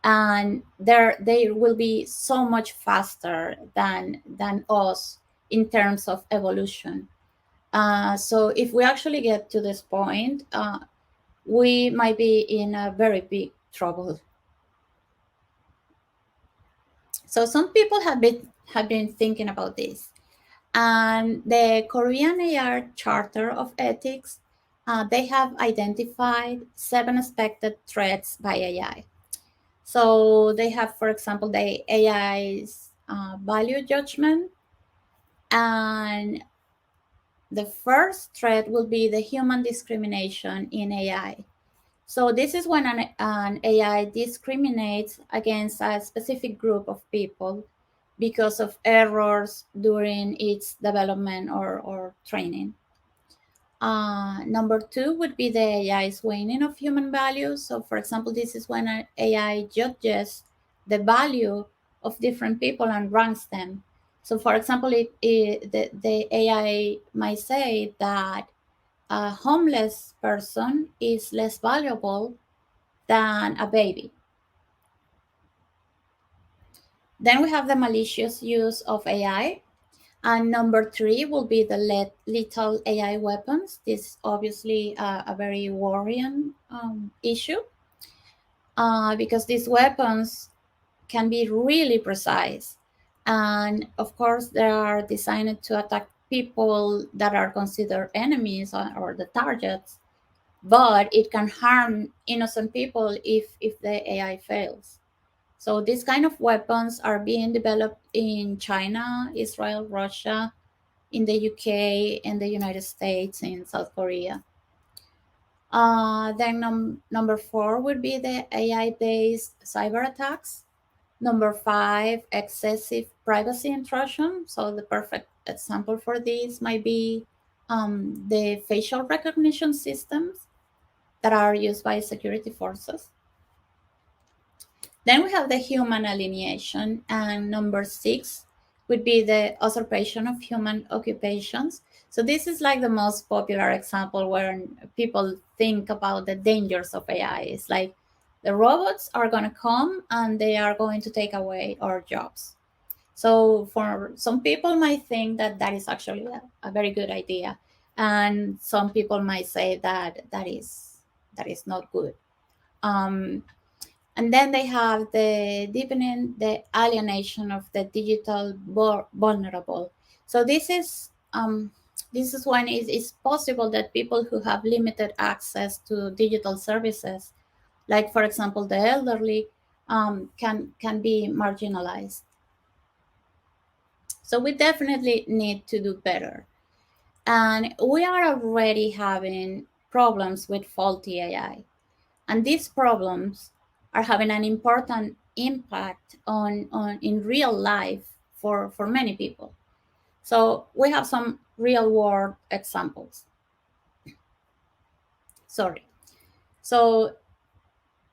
and they will be so much faster than us in terms of evolution. So if we actually get to this point, we might be in a very big trouble. So some people have been thinking about this, and the Korean AI Charter of Ethics, they have identified 7 expected threats by AI. So they have, for example, the AI's value judgment, and the first threat will be the human discrimination in AI. So this is when an AI discriminates against a specific group of people because of errors during its development or training. Number two would be the AI's weighing of human values. So for example, this is when an AI judges the value of different people and ranks them. So for example, the AI might say that a homeless person is less valuable than a baby. Then we have the malicious use of AI. And number three will be the lethal AI weapons. This is obviously a very worrying issue because these weapons can be really precise. And of course, they are designed to attack people that are considered enemies or the targets, but it can harm innocent people if the AI fails. So these kind of weapons are being developed in China, Israel, Russia, in the UK, and the United States, and South Korea. Then number four would be the AI-based cyber attacks. Number five, excessive privacy intrusion. So the perfect example for this might be the facial recognition systems that are used by security forces. Then we have the human alienation, and number six would be the usurpation of human occupations. So this is like the most popular example where people think about the dangers of AI. It's like the robots are going to come and they are going to take away our jobs. So for some people might think that that is actually a very good idea, and some people might say that that is not good. And then they have the deepening the alienation of the digital vulnerable. So this is when it's possible that people who have limited access to digital services, like for example the elderly, can be marginalized. So we definitely need to do better. And we are already having problems with faulty AI. And these problems are having an important impact on in real life for many people. So we have some real world examples. Sorry. So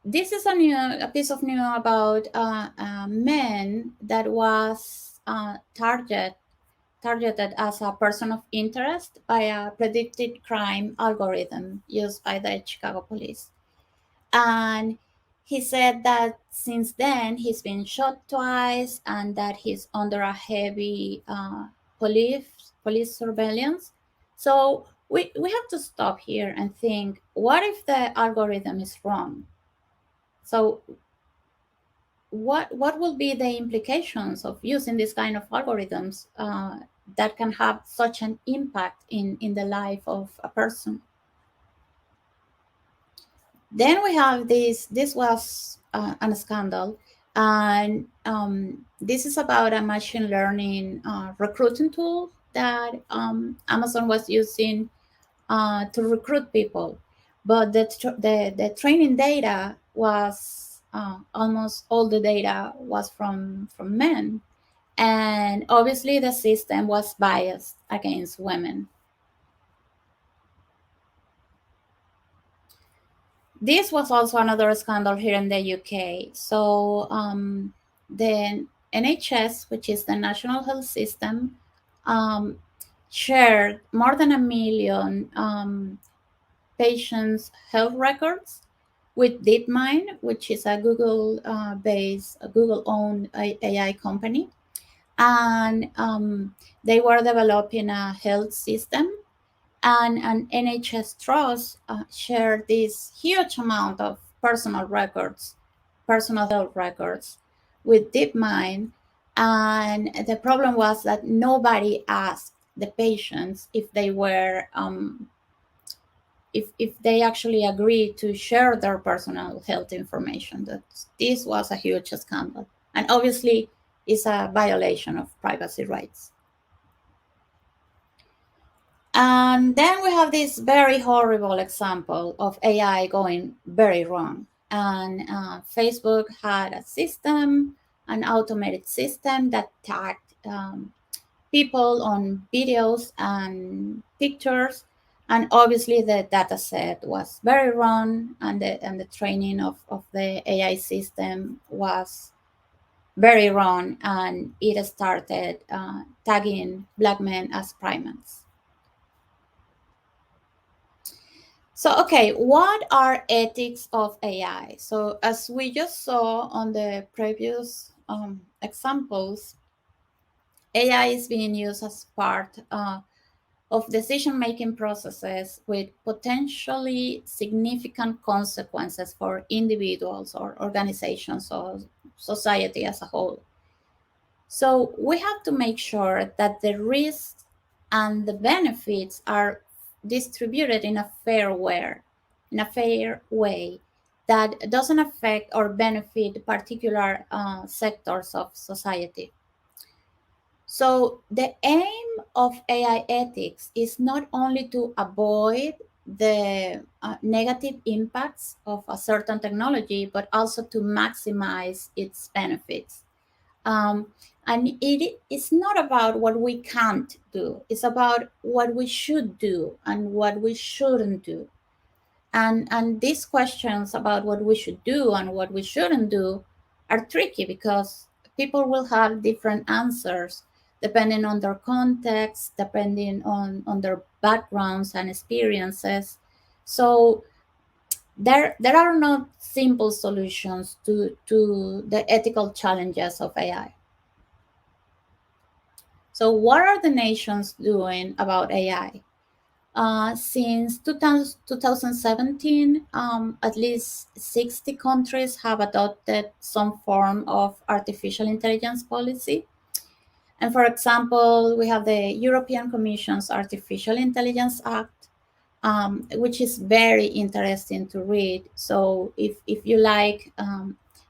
this is a piece of news about a man that was targeted as a person of interest by a predicted crime algorithm used by the Chicago police. And he said that since then he's been shot twice and that he's under a heavy police surveillance. So we have to stop here and think, what if the algorithm is wrong? So what will be the implications of using this kind of algorithms that can have such an impact in the life of a person? Then we have this was a scandal, and this is about a machine learning recruiting tool that Amazon was using to recruit people, but the training data was almost all the data was from men, and obviously the system was biased against women. This was also another scandal here in the UK. So the NHS, which is the National Health System, shared more than 1 million patients' health records with DeepMind, which is a Google-based, Google-owned AI company. And they were developing a health system, and an NHS trust shared this huge amount of personal health records with DeepMind. And the problem was that nobody asked the patients if they were if they actually agree to share their personal health information. That this was a huge scandal, and obviously is a violation of privacy rights. And then we have this very horrible example of AI going very wrong. And Facebook had a system, an automated system that tagged people on videos and pictures. And obviously the data set was very wrong, and the training of the AI system was very wrong, and it started tagging Black men as primates. So, okay, what are ethics of AI? So, as we just saw on the previous examples, AI is being used as part of decision-making processes with potentially significant consequences for individuals or organizations or society as a whole. So, we have to make sure that the risks and the benefits are distributed in a fair way that doesn't affect or benefit particular sectors of society. So the aim of AI ethics is not only to avoid the negative impacts of a certain technology, but also to maximize its benefits. And it is not about what we can't do. It's about what we should do and what we shouldn't do. And these questions about what we should do and what we shouldn't do are tricky because people will have different answers depending on their context, depending on their backgrounds and experiences. So there are not simple solutions to the ethical challenges of AI. So what are the nations doing about AI? Since 2017, at least 60 countries have adopted some form of artificial intelligence policy. And for example, we have the European Commission's Artificial Intelligence Act, which is very interesting to read. So if you like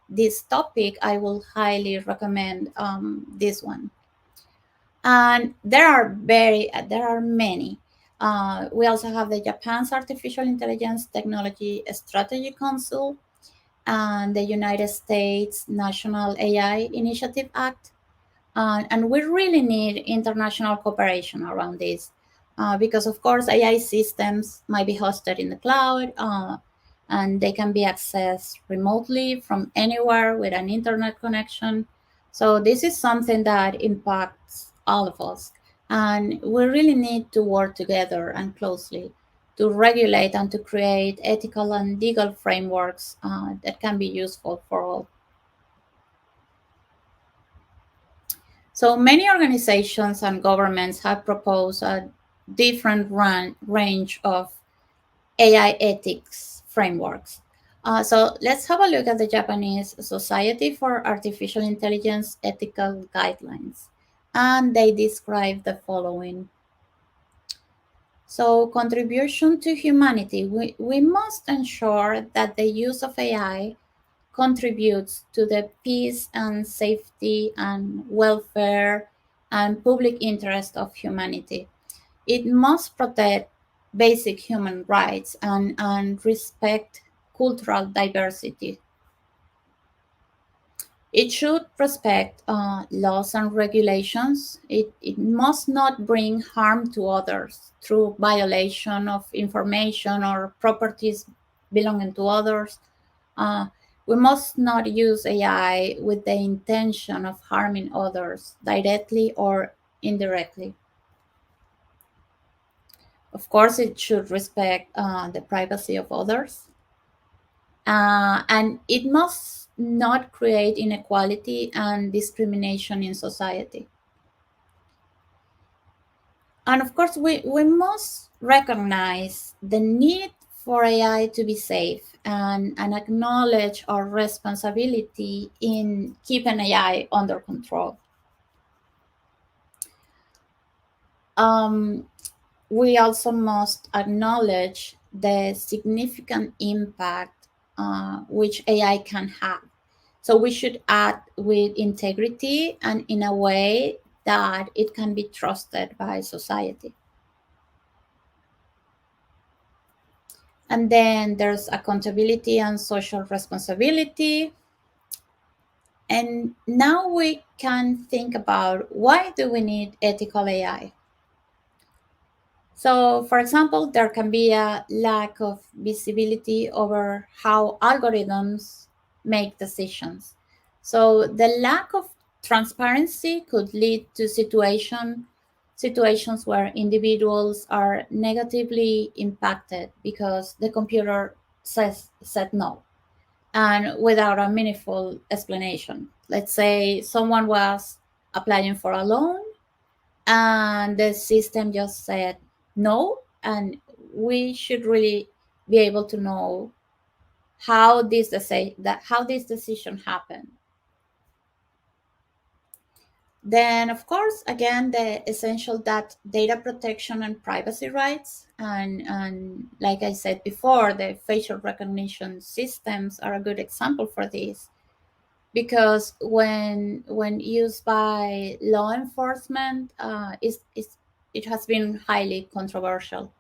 this topic, I will highly recommend this one. And there are many. We also have the Japan's Artificial Intelligence Technology Strategy Council and the United States National AI Initiative Act. And we really need international cooperation around this because, of course, AI systems might be hosted in the cloud and they can be accessed remotely from anywhere with an internet connection. So this is something that impacts all of us. And we really need to work together and closely to regulate and to create ethical and legal frameworks that can be useful for all. So many organizations and governments have proposed a different range of AI ethics frameworks. So let's have a look at the Japanese Society for Artificial Intelligence ethical guidelines. And they describe the following. So contribution to humanity. We must ensure that the use of AI contributes to the peace and safety and welfare and public interest of humanity. It must protect basic human rights and respect cultural diversity. It should respect laws and regulations. It must not bring harm to others through violation of information or properties belonging to others. We must not use AI with the intention of harming others directly or indirectly. Of course, it should respect the privacy of others. And it must not create inequality and discrimination in society. And of course, we must recognize the need for AI to be safe and acknowledge our responsibility in keeping AI under control. We also must acknowledge the significant impact which AI can have. So we should act with integrity and in a way that it can be trusted by society. And then there's accountability and social responsibility. And now we can think about, why do we need ethical AI? So, for example, there can be a lack of visibility over how algorithms make decisions. So, the lack of transparency could lead to situations where individuals are negatively impacted because the computer said no, and without a meaningful explanation. Let's say someone was applying for a loan and the system just said no, and we should really be able to know how this decision happened. Then, of course, again, the essential data protection and privacy rights, and like I said before, the facial recognition systems are a good example for this, because when used by law enforcement, it has been highly controversial.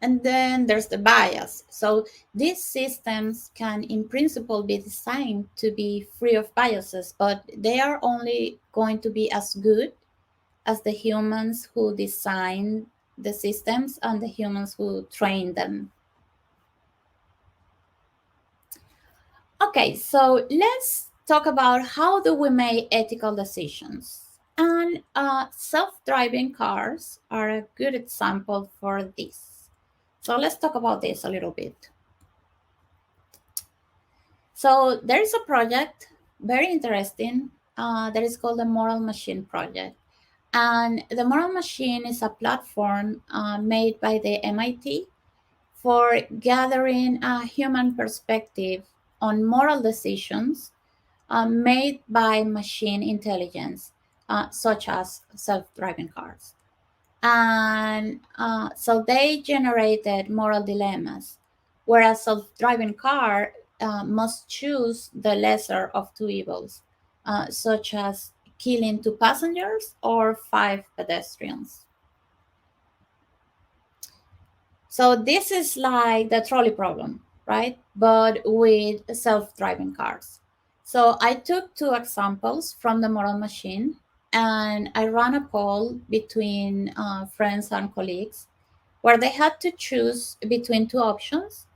And then there's the bias. So these systems can, in principle, be designed to be free of biases, but they are only going to be as good as the humans who design the systems and the humans who train them. Okay, so let's talk about how do we make ethical decisions. And self-driving cars are a good example for this. So let's talk about this a little bit. So there is a project, very interesting, that is called the Moral Machine Project. And the Moral Machine is a platform made by the MIT for gathering a human perspective on moral decisions made by machine intelligence, such as self-driving cars. And so they generated moral dilemmas, where a self-driving car must choose the lesser of two evils, such as killing 2 passengers or 5 pedestrians. So this is like the trolley problem, right? But with self-driving cars. So I took 2 examples from the Moral Machine, and I ran a poll between friends and colleagues where they had to choose between 2 options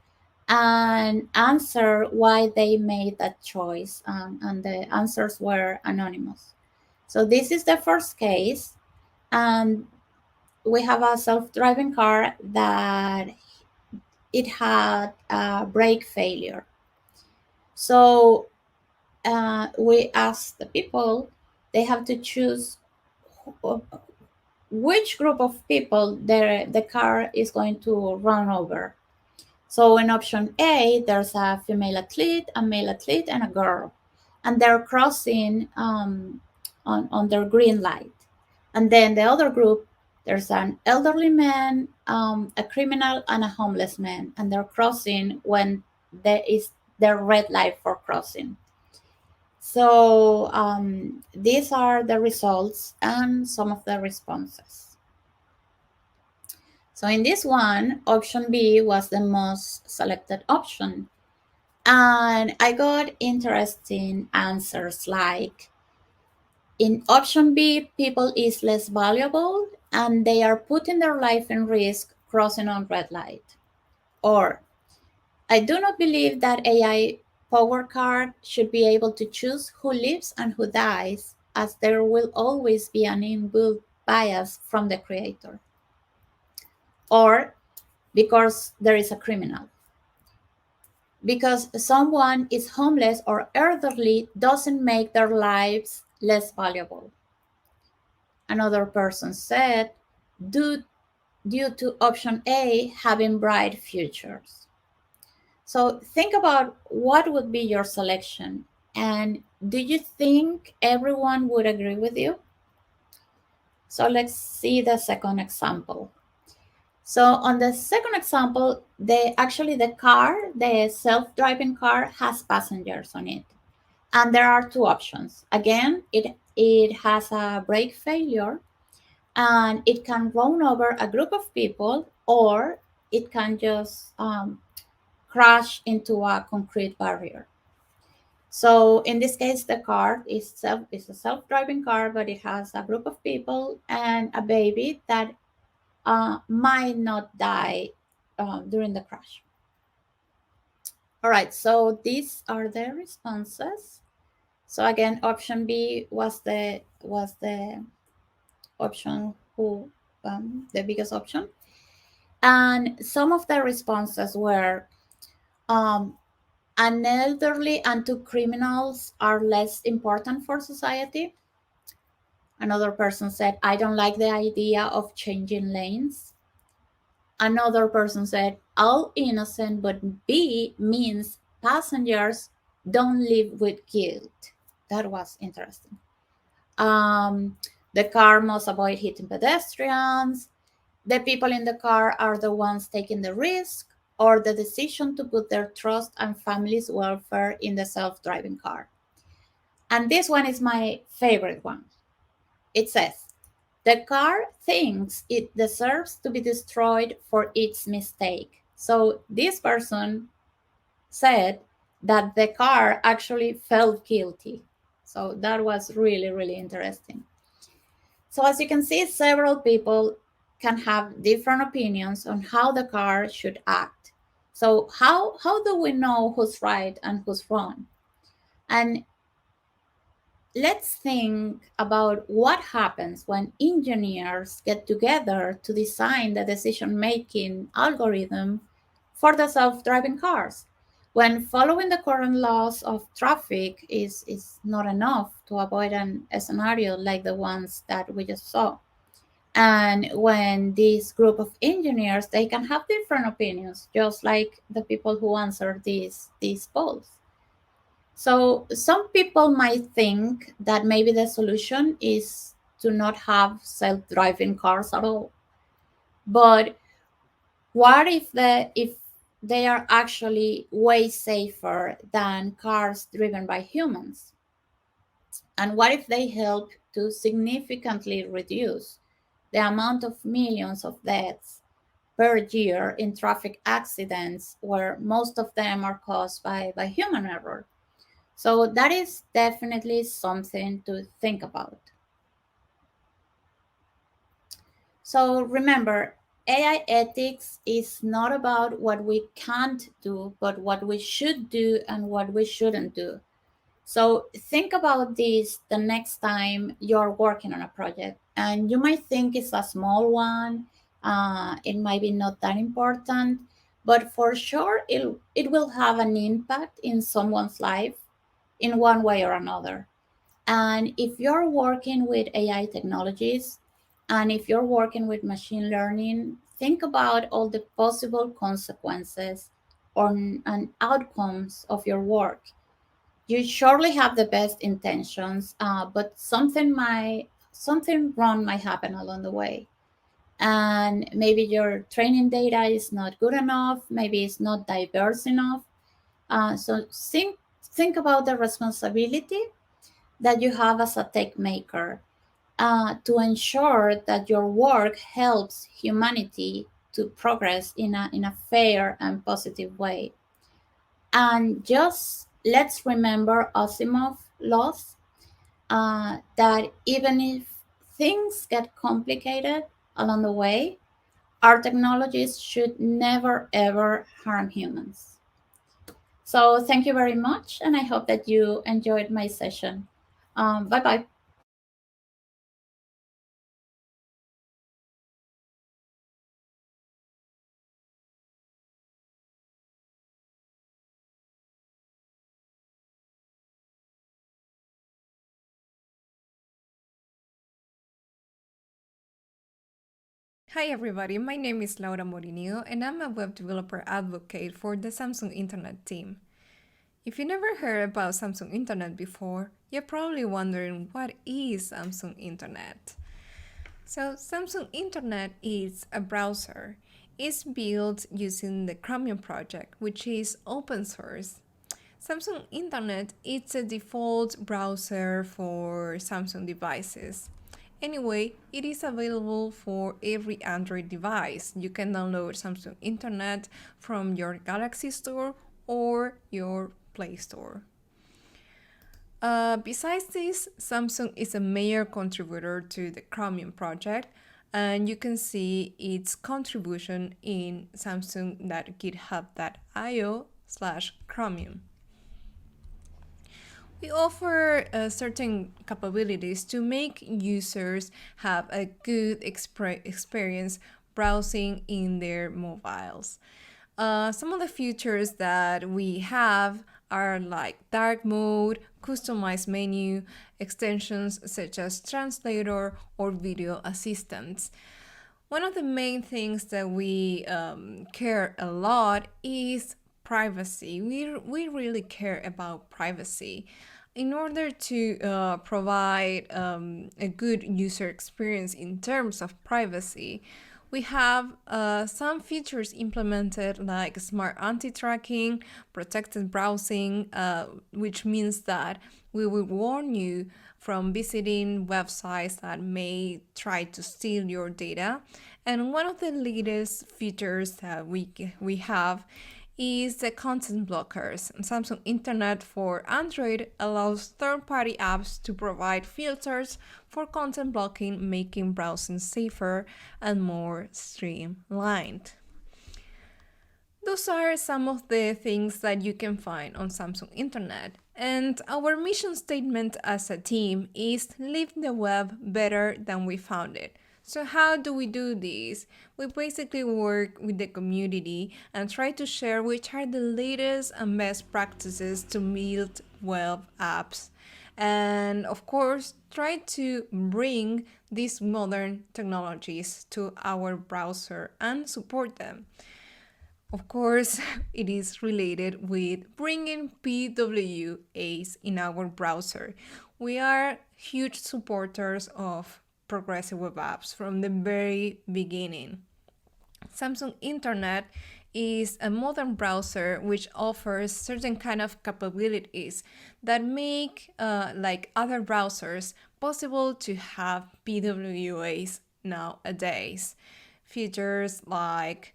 and answer why they made that choice. And the answers were anonymous. So this is the first case, and we have a self-driving car that it had a brake failure. So we asked the people, they have to choose which group of people the car is going to run over. So in option A, there's a female athlete, a male athlete, and a girl. And they're crossing on their green light. And then the other group, there's an elderly man, a criminal, and a homeless man. And they're crossing when there is their red light for crossing. So these are the results and some of the responses. So in this one, option B was the most selected option. And I got interesting answers like, in option B, people is less valuable and they are putting their life in risk crossing on red light. Or, I do not believe that AI power car should be able to choose who lives and who dies, as there will always be an inbuilt bias from the creator. Or, because there is a criminal. Because someone is homeless or elderly doesn't make their lives less valuable. Another person said, due to option A having bright futures. So think about what would be your selection, and do you think everyone would agree with you? So let's see the second example. So on the second example, the self-driving car has passengers on it. And there are two options. Again, it has a brake failure and it can run over a group of people, or it can just crash into a concrete barrier. So in this case, the car is a self-driving car, but it has a group of people and a baby that might not die during the crash. All right, so these are the responses. So again, option B was the option who the biggest option, and some of the responses were an elderly and two criminals are less important for society. Another person said, I don't like the idea of changing lanes. Another person said, all innocent, but B means passengers don't live with guilt. That was interesting. The car must avoid hitting pedestrians. The people in the car are the ones taking the risk, or the decision to put their trust and family's welfare in the self-driving car. And this one is my favorite one. It says, the car thinks it deserves to be destroyed for its mistake. So this person said that the car actually felt guilty. So that was really, really interesting. So as you can see, several people can have different opinions on how the car should act. So how do we know who's right and who's wrong? And let's think about what happens when engineers get together to design the decision-making algorithm for the self-driving cars. When following the current laws of traffic is not enough to avoid a scenario like the ones that we just saw. And when this group of engineers, they can have different opinions, just like the people who answer these polls. So some people might think that maybe the solution is to not have self-driving cars at all. But what if they are actually way safer than cars driven by humans? And what if they help to significantly reduce the amount of millions of deaths per year in traffic accidents, where most of them are caused by human error? So that is definitely something to think about. So remember, AI ethics is not about what we can't do, but what we should do and what we shouldn't do. So think about this the next time you're working on a project, and you might think it's a small one. It might be not that important, but for sure it will have an impact in someone's life in one way or another. And if you're working with AI technologies, and if you're working with machine learning, think about all the possible consequences and outcomes of your work. You surely have the best intentions, but something wrong might happen along the way. And maybe your training data is not good enough, maybe it's not diverse enough. So think about the responsibility that you have as a tech maker, to ensure that your work helps humanity to progress in a fair and positive way. And just let's remember Asimov laws, that even if things get complicated along the way, our technologies should never ever harm humans. So thank you very much, and I hope that you enjoyed my session. Bye bye. Hi everybody, my name is Laura Morinigo and I'm a web developer advocate for the Samsung Internet team. If you never heard about Samsung Internet before, you're probably wondering what is Samsung Internet. So Samsung Internet is a browser. is built using the Chromium project, which is open source. Samsung Internet is a default browser for Samsung devices. Anyway, it is available for every Android device. You can download Samsung Internet from your Galaxy Store or your Play Store. Besides this, Samsung is a major contributor to the Chromium project, and you can see its contribution in samsung.github.io/chromium. We offer certain capabilities to make users have a good experience browsing in their mobiles. Some of the features that we have are like dark mode, customized menu, extensions such as translator or video assistants. One of the main things that we care a lot is privacy. We really care about privacy. In order to provide a good user experience in terms of privacy, we have some features implemented like smart anti-tracking, protected browsing, which means that we will warn you from visiting websites that may try to steal your data. And one of the latest features that we have is the content blockers. Samsung Internet for Android allows third-party apps to provide filters for content blocking, making browsing safer and more streamlined. Those are some of the things that you can find on Samsung Internet. And our mission statement as a team is leave the web better than we found it. So how do we do this? We basically work with the community and try to share which are the latest and best practices to build web apps. And of course, try to bring these modern technologies to our browser and support them. Of course, it is related with bringing PWAs in our browser. We are huge supporters of progressive web apps from the very beginning. Samsung Internet is a modern browser which offers certain kind of capabilities that make, like other browsers, possible to have PWAs nowadays. Features like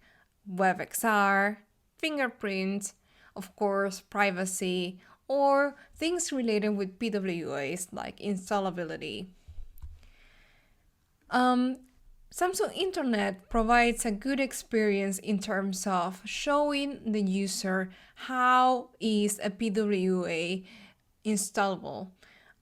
WebXR, fingerprint, of course, privacy, or things related with PWAs like installability. Samsung Internet provides a good experience in terms of showing the user how is a PWA installable.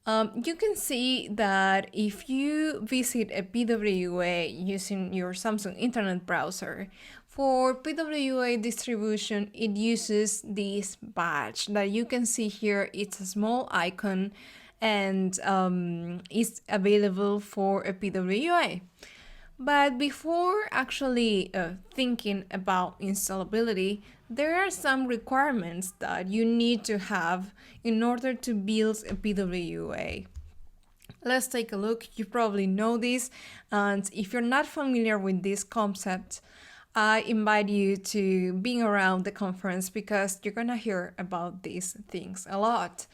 You can see that if you visit a PWA using your Samsung Internet browser, for PWA distribution, it uses this badge that you can see here. It's a small icon and is available for a PWA. But before actually thinking about installability, there are some requirements that you need to have in order to build a PWA. Let's take a look. You probably know this, and if you're not familiar with this concept, I invite you to being around the conference because you're gonna hear about these things a lot.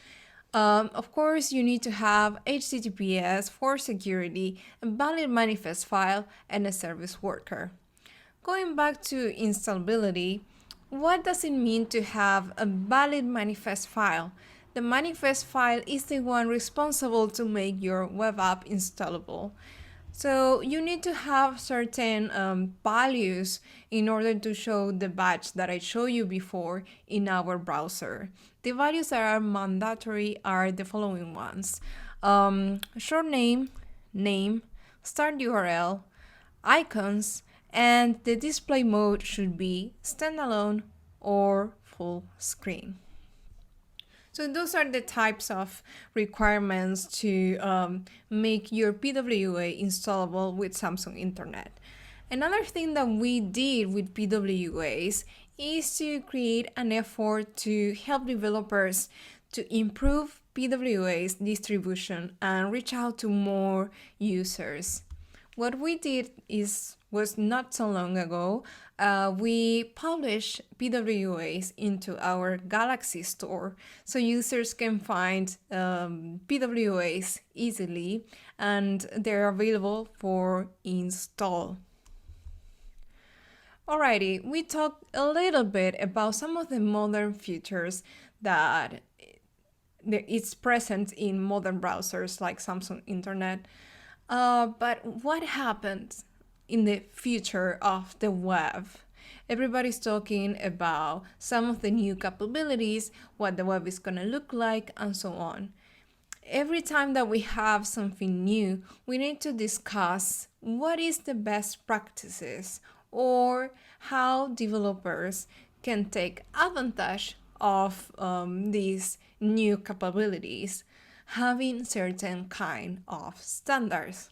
Of course, you need to have HTTPS for security, a valid manifest file, and a service worker. Going back to installability, what does it mean to have a valid manifest file? The manifest file is the one responsible to make your web app installable. So you need to have certain values in order to show the badge that I showed you before in our browser. The values that are mandatory are the following ones. Short name, start URL, icons, and the display mode should be standalone or full screen. So those are the types of requirements to make your PWA installable with Samsung Internet. Another thing that we did with PWAs is to create an effort to help developers to improve PWA's distribution and reach out to more users. What we did is was not so long ago, we published PWAs into our Galaxy store so users can find PWAs easily, and they're available for install. Alrighty, we talked a little bit about some of the modern features that it's present in modern browsers like Samsung Internet. But what happens in the future of the web? Everybody's talking about some of the new capabilities, what the web is going to look like, and so on. Every time that we have something new, we need to discuss what is the best practices or how developers can take advantage of these new capabilities, having certain kind of standards.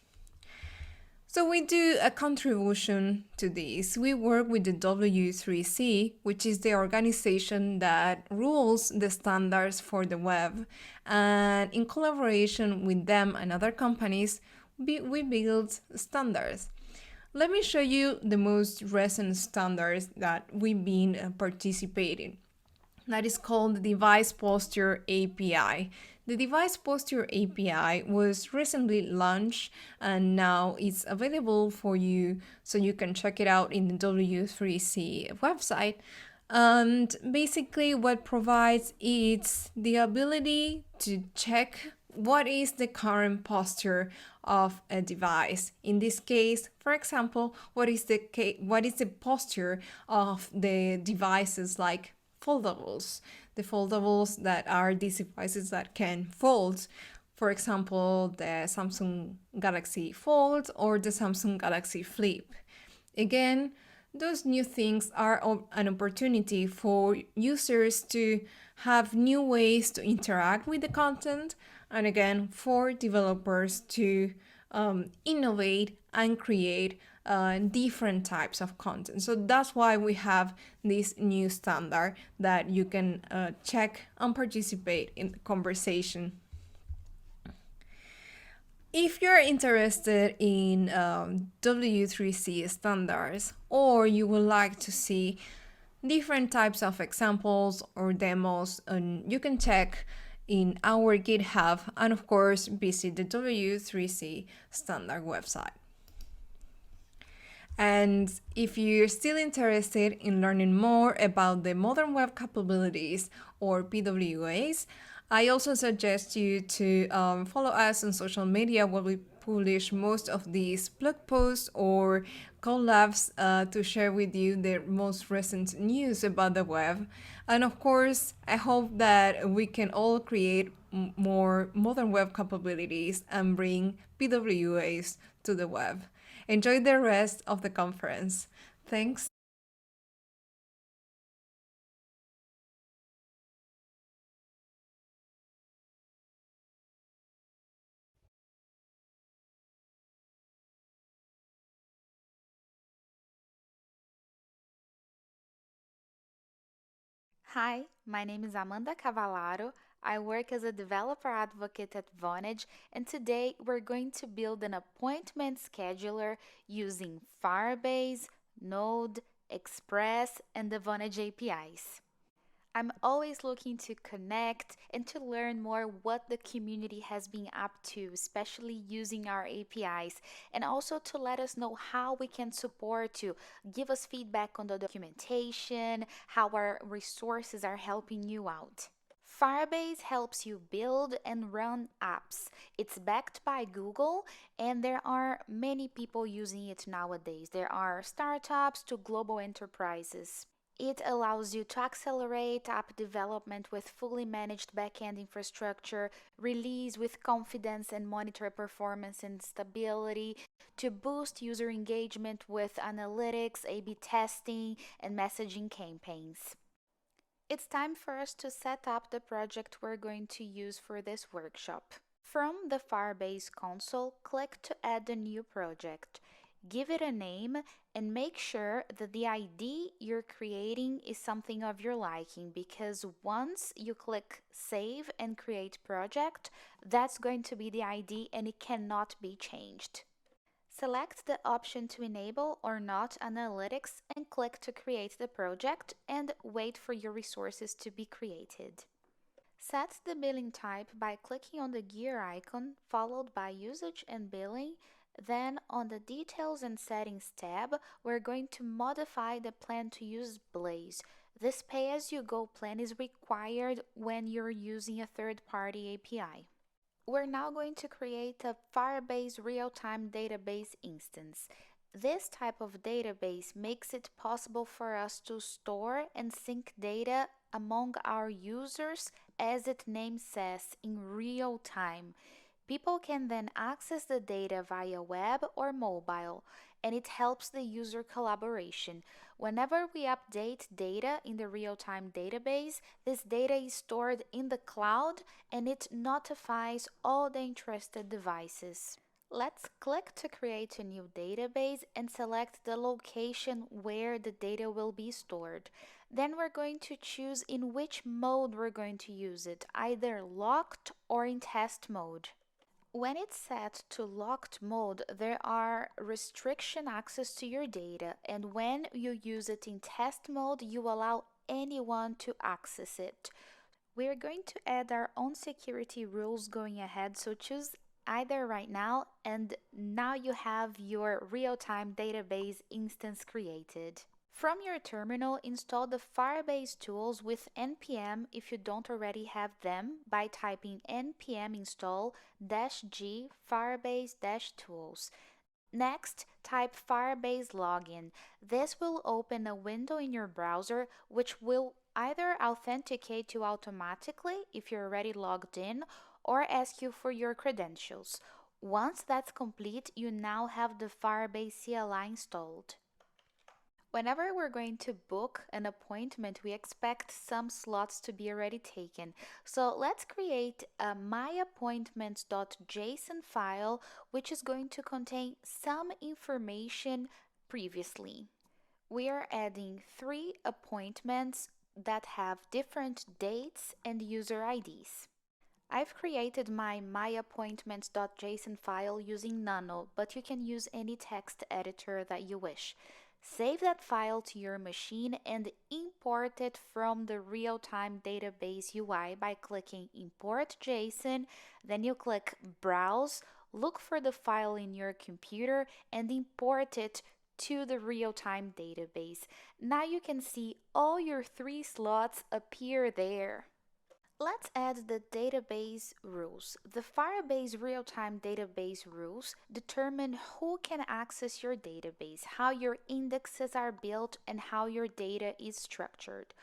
So we do a contribution to this. We work with the W3C, which is the organization that rules the standards for the web. And in collaboration with them and other companies, we build standards. Let me show you the most recent standards that we've been participating. That is called the Device Posture API. The Device Posture API was recently launched and now it's available for you, so you can check it out in the W3C website. And basically what provides is the ability to check what is the current posture of a device. In this case, for example, what is the posture of the devices like foldables, the foldables that are these devices that can fold. For example, the Samsung Galaxy Fold or the Samsung Galaxy Flip. Again, those new things are an opportunity for users to have new ways to interact with the content, and again, for developers to innovate and create different types of content. So that's why we have this new standard that you can check and participate in the conversation. If you're interested in W3C standards, or you would like to see different types of examples or demos, you can check in our GitHub and of course visit the W3C standard website. And if you're still interested in learning more about the modern web capabilities or PWAs, I also suggest you to follow us on social media where we publish most of these blog posts or collabs to share with you the most recent news about the web. And of course, I hope that we can all create more modern web capabilities and bring PWAs to the web. Enjoy the rest of the conference. Thanks. Hi, my name is Amanda Cavallaro. I work as a developer advocate at Vonage, and today we're going to build an appointment scheduler using Firebase, Node, Express, and the Vonage APIs. I'm always looking to connect and to learn more what the community has been up to, especially using our APIs, and also to let us know how we can support you, give us feedback on the documentation, how our resources are helping you out. Firebase helps you build and run apps. It's backed by Google, and there are many people using it nowadays. There are startups to global enterprises. It allows you to accelerate app development with fully managed backend infrastructure, release with confidence and monitor performance and stability, to boost user engagement with analytics, A/B testing, and messaging campaigns. It's time for us to set up the project we're going to use for this workshop. From the Firebase console, click to add a new project. Give it a name and make sure that the ID you're creating is something of your liking, because once you click Save and Create Project, that's going to be the ID and it cannot be changed. Select the option to enable or not analytics and click to create the project and wait for your resources to be created. Set the billing type by clicking on the gear icon, followed by Usage and Billing. Then on the Details and Settings tab, we're going to modify the plan to use Blaze. This pay-as-you-go plan is required when you're using a third-party API. We're now going to create a Firebase real-time database instance. This type of database makes it possible for us to store and sync data among our users, as its name says, in real time. People can then access the data via web or mobile, and it helps the user collaboration. Whenever we update data in the real-time database, this data is stored in the cloud and it notifies all the interested devices. Let's click to create a new database and select the location where the data will be stored. Then we're going to choose in which mode we're going to use it, either locked or in test mode. When it's set to locked mode, there are restriction access to your data, and when you use it in test mode, you allow anyone to access it. We're going to add our own security rules going ahead, so choose either right now, and now you have your real-time database instance created. From your terminal, install the Firebase tools with npm if you don't already have them by typing npm install -g firebase-tools. Next, type Firebase login. This will open a window in your browser which will either authenticate you automatically if you're already logged in or ask you for your credentials. Once that's complete, you now have the Firebase CLI installed. Whenever we're going to book an appointment, we expect some slots to be already taken. So let's create a myappointment.json file, which is going to contain some information previously. We are adding 3 appointments that have different dates and user IDs. I've created my myappointments.json file using Nano, but you can use any text editor that you wish. Save that file to your machine and import it from the real-time database UI by clicking Import JSON, then you click Browse, look for the file in your computer and import it to the real-time database. Now you can see all your 3 slots appear there. Let's add the database rules. The Firebase real-time database rules determine who can access your database, how your indexes are built, and how your data is structured.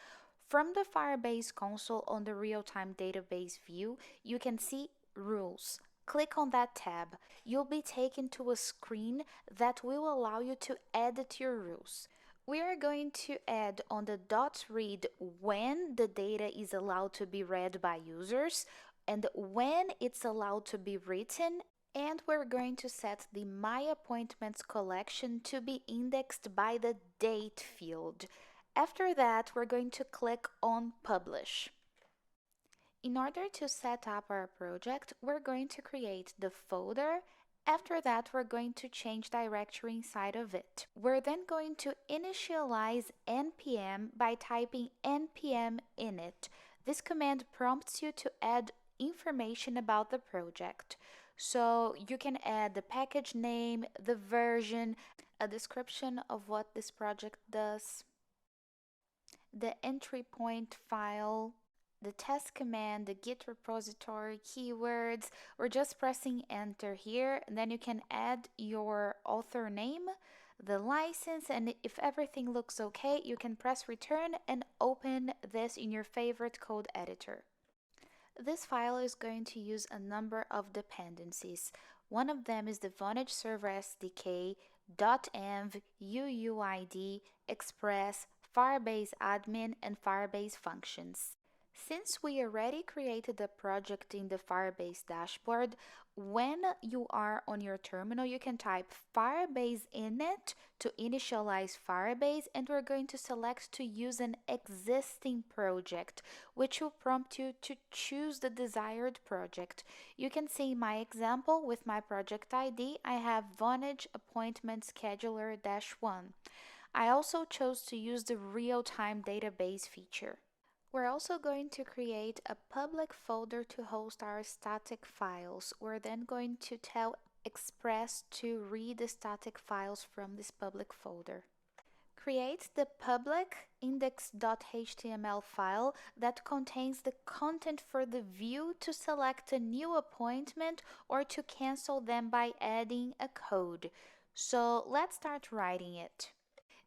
From the Firebase console on the real-time database view, you can see Rules. Click on that tab. You'll be taken to a screen that will allow you to edit your rules. We are going to add on the .read when the data is allowed to be read by users and when it's allowed to be written, and we're going to set the My Appointments collection to be indexed by the date field. After that, we're going to click on Publish. In order to set up our project, we're going to create the folder. After that, we're going to change directory inside of it. We're then going to initialize npm by typing npm init. This command prompts you to add information about the project. So you can add the package name, the version, a description of what this project does, the entry point file, the test command, the Git repository, keywords. We're just pressing enter here, and then you can add your author name, the license, and if everything looks okay, you can press return and open this in your favorite code editor. This file is going to use a number of dependencies. One of them is the Vonage Server SDK, .env, UUID, Express, Firebase admin, and Firebase functions. Since we already created the project in the Firebase dashboard, when you are on your terminal, you can type Firebase init to initialize Firebase, and we're going to select to use an existing project, which will prompt you to choose the desired project. You can see my example with my project ID. I have Vonage Appointment Scheduler-1. I also chose to use the real-time database feature. We're also going to create a public folder to host our static files. We're then going to tell Express to read the static files from this public folder. Create the public index.html file that contains the content for the view to select a new appointment or to cancel them by adding a code. So let's start writing it.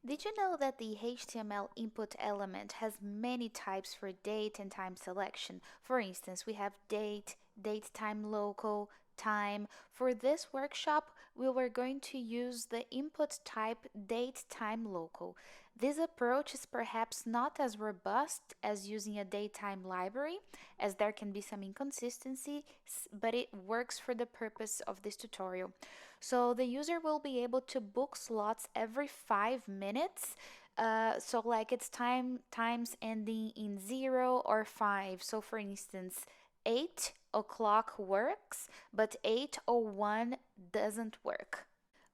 Did you know that the HTML input element has many types for date and time selection? For instance, we have date, date time local, time. For this workshop, we were going to use the input type date time local. This approach is perhaps not as robust as using a datetime library, as there can be some inconsistencies, but it works for the purpose of this tutorial. So the user will be able to book slots every 5 minutes. So like it's times ending in 0 or 5. So for instance, 8 o'clock works, but 8:01 doesn't work.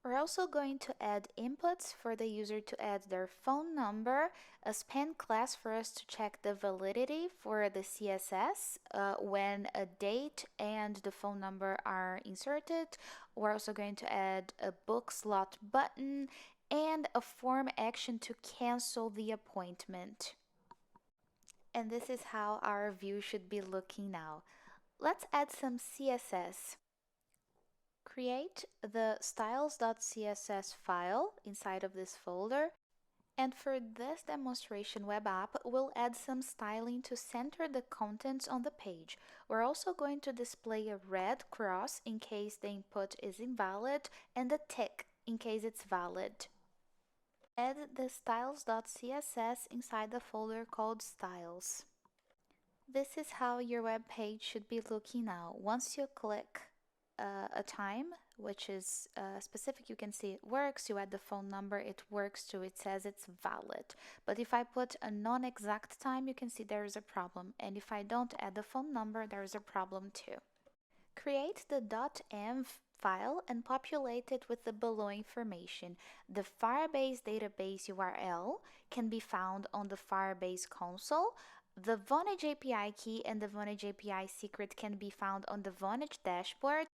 We're also going to add inputs for the user to add their phone number, a span class for us to check the validity for the CSS when a date and the phone number are inserted. We're also going to add a book slot button and a form action to cancel the appointment. And this is how our view should be looking now. Let's add some CSS. Create the styles.css file inside of this folder, and for this demonstration web app, we'll add some styling to center the contents on the page. We're also going to display a red cross in case the input is invalid and a tick in case it's valid. Add the styles.css inside the folder called styles. This is how your web page should be looking now. Once you click a time, which is specific, you can see it works. You add the phone number, it works too. It says it's valid. But if I put a non-exact time, you can see there is a problem. And if I don't add the phone number, there is a problem too. Create the .env file and populate it with the below information. The Firebase database URL can be found on the Firebase console. The Vonage API key and the Vonage API secret can be found on the Vonage dashboard.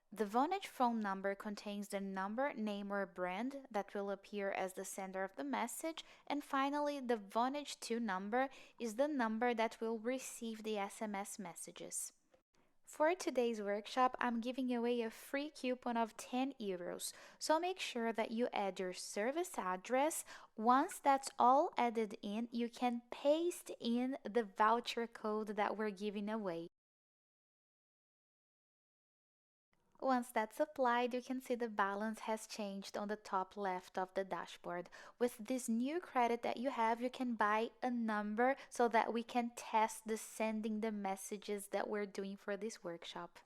The Vonage phone number contains the number, name, or brand that will appear as the sender of the message. And finally, the Vonage2 number is the number that will receive the SMS messages. For today's workshop, I'm giving away a free coupon of €10. So make sure that you add your service address. Once that's all added in, you can paste in the voucher code that we're giving away. Once that's applied, you can see the balance has changed on the top left of the dashboard. With this new credit that you have, you can buy a number so that we can test the sending the messages that we're doing for this workshop.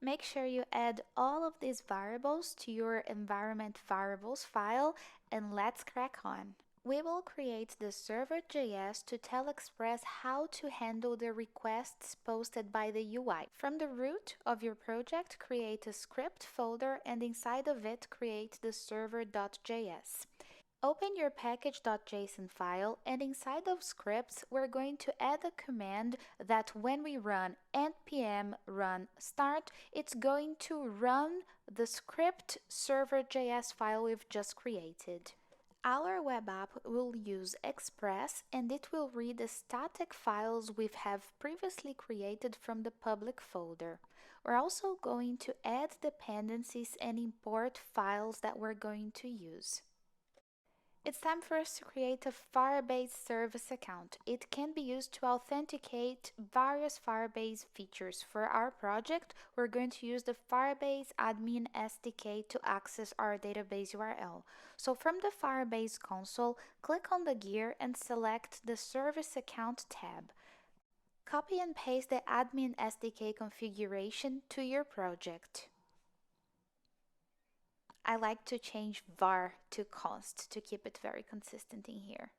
Make sure you add all of these variables to your environment variables file, and let's crack on. We will create the server.js to tell Express how to handle the requests posted by the UI. From the root of your project, create a script folder, and inside of it, create the server.js. Open your package.json file, and inside of scripts, we're going to add a command that when we run npm run start, it's going to run the script server.js file we've just created. Our web app will use Express, and it will read the static files we have previously created from the public folder. We're also going to add dependencies and import files that we're going to use. It's time for us to create a Firebase service account. It can be used to authenticate various Firebase features. For our project, we're going to use the Firebase admin SDK to access our database URL. So from the Firebase console, click on the gear and select the Service Account tab. Copy and paste the admin SDK configuration to your project. I like to change var to const to keep it very consistent in here.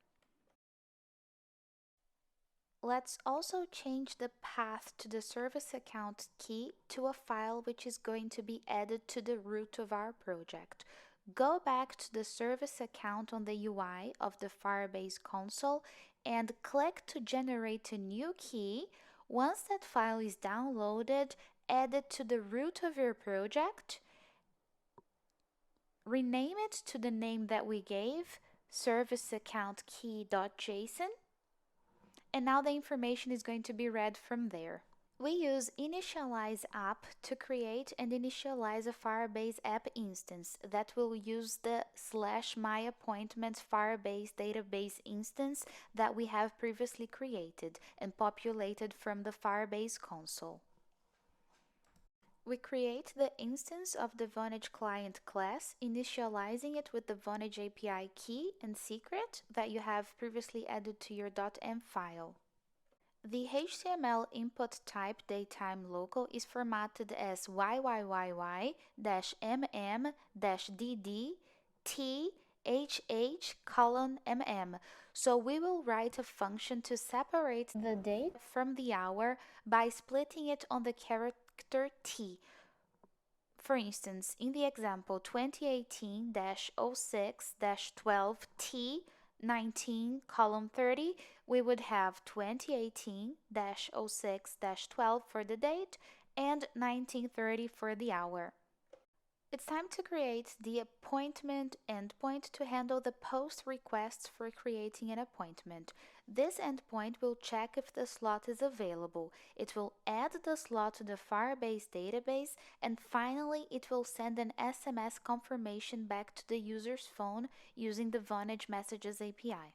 Let's also change the path to the service account key to a file which is going to be added to the root of our project. Go back to the service account on the UI of the Firebase console and click to generate a new key. Once that file is downloaded, add it to the root of your project. Rename it to the name that we gave, serviceAccountKey.json, and now the information is going to be read from there. We use Initialize App to create and initialize a Firebase app instance that will use the /Myappointment Firebase database instance that we have previously created and populated from the Firebase console. We create the instance of the Vonage client class, initializing it with the Vonage API key and secret that you have previously added to your .m file. The HTML input type datetime local is formatted as YYYY-MM-DD-THH:\mm. So we will write a function to separate the date from the hour by splitting it on the character T. For instance, in the example 2018-06-12T19:30, we would have 2018-06-12 for the date and 19:30 for the hour. It's time to create the appointment endpoint to handle the post requests for creating an appointment. This endpoint will check if the slot is available. It will add the slot to the Firebase database, and finally it will send an SMS confirmation back to the user's phone using the Vonage Messages API.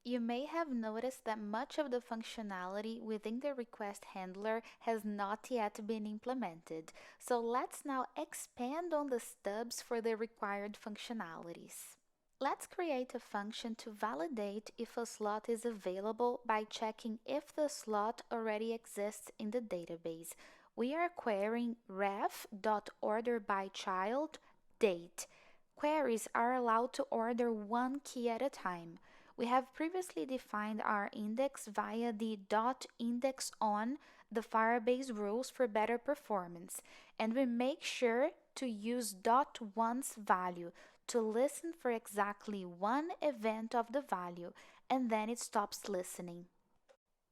You may have noticed that much of the functionality within the request handler has not yet been implemented, so let's now expand on the stubs for the required functionalities. Let's create a function to validate if a slot is available by checking if the slot already exists in the database. We are querying ref.orderByChild date. Queries are allowed to order one key at a time. We have previously defined our index via the .indexOn, the Firebase rules for better performance, and we make sure to use .once value to listen for exactly one event of the value, and then it stops listening.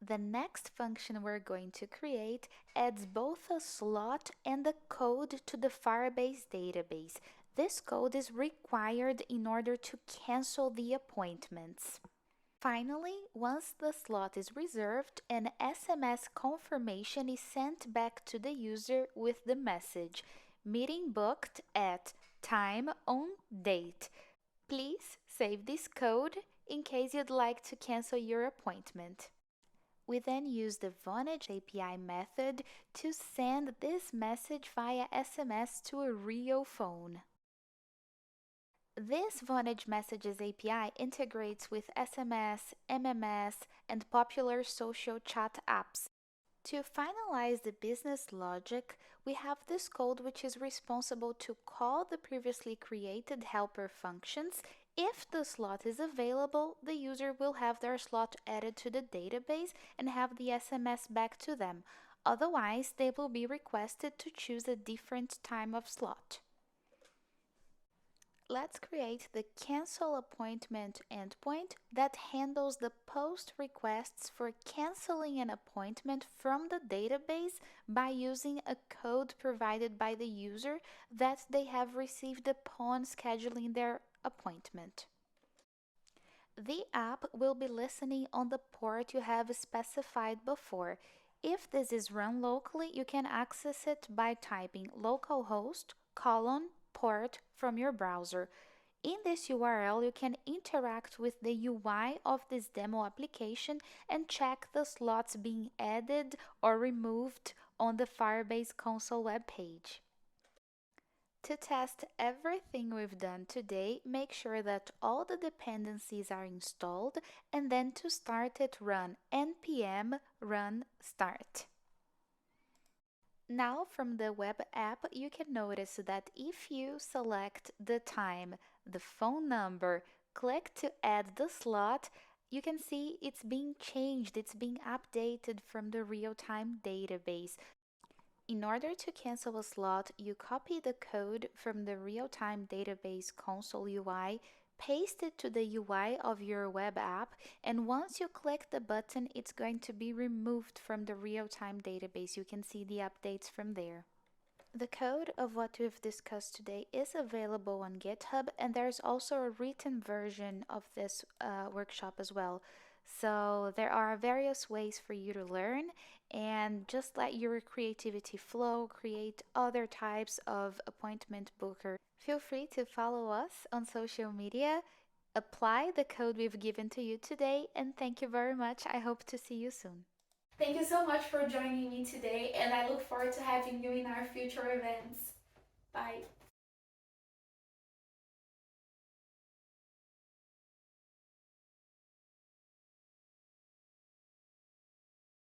The next function we're going to create adds both a slot and a code to the Firebase database. This code is required in order to cancel the appointments. Finally, once the slot is reserved, an SMS confirmation is sent back to the user with the message, "Meeting booked at time on date. Please save this code in case you'd like to cancel your appointment." We then use the Vonage API method to send this message via SMS to a real phone. This Vonage Messages API integrates with SMS, MMS, and popular social chat apps. To finalize the business logic, we have this code which is responsible to call the previously created helper functions. If the slot is available, the user will have their slot added to the database and have the SMS back to them. Otherwise, they will be requested to choose a different time of slot. Let's create the cancel appointment endpoint that handles the post requests for canceling an appointment from the database by using a code provided by the user that they have received upon scheduling their appointment. The app will be listening on the port you have specified before. If this is run locally, you can access it by typing localhost :port from your browser. In this URL, you can interact with the UI of this demo application and check the slots being added or removed on the Firebase console web page. To test everything we've done today, make sure that all the dependencies are installed and then to start it, run npm run start. Now from the web app, you can notice that if you select the time, the phone number, click to add the slot, you can see it's being changed, it's being updated from the real-time database. In order to cancel a slot, you copy the code from the real-time database console UI, paste it to the UI of your web app, and once you click the button, it's going to be removed from the real-time database. You can see the updates from there. The code of what we've discussed today is available on GitHub, and there's also a written version of this workshop as well. So there are various ways for you to learn, and just let your creativity flow, create other types of appointment booker. Feel free to follow us on social media, apply the code we've given to you today, and thank you very much. I hope to see you soon. Thank you so much for joining me today, and I look forward to having you in our future events. Bye.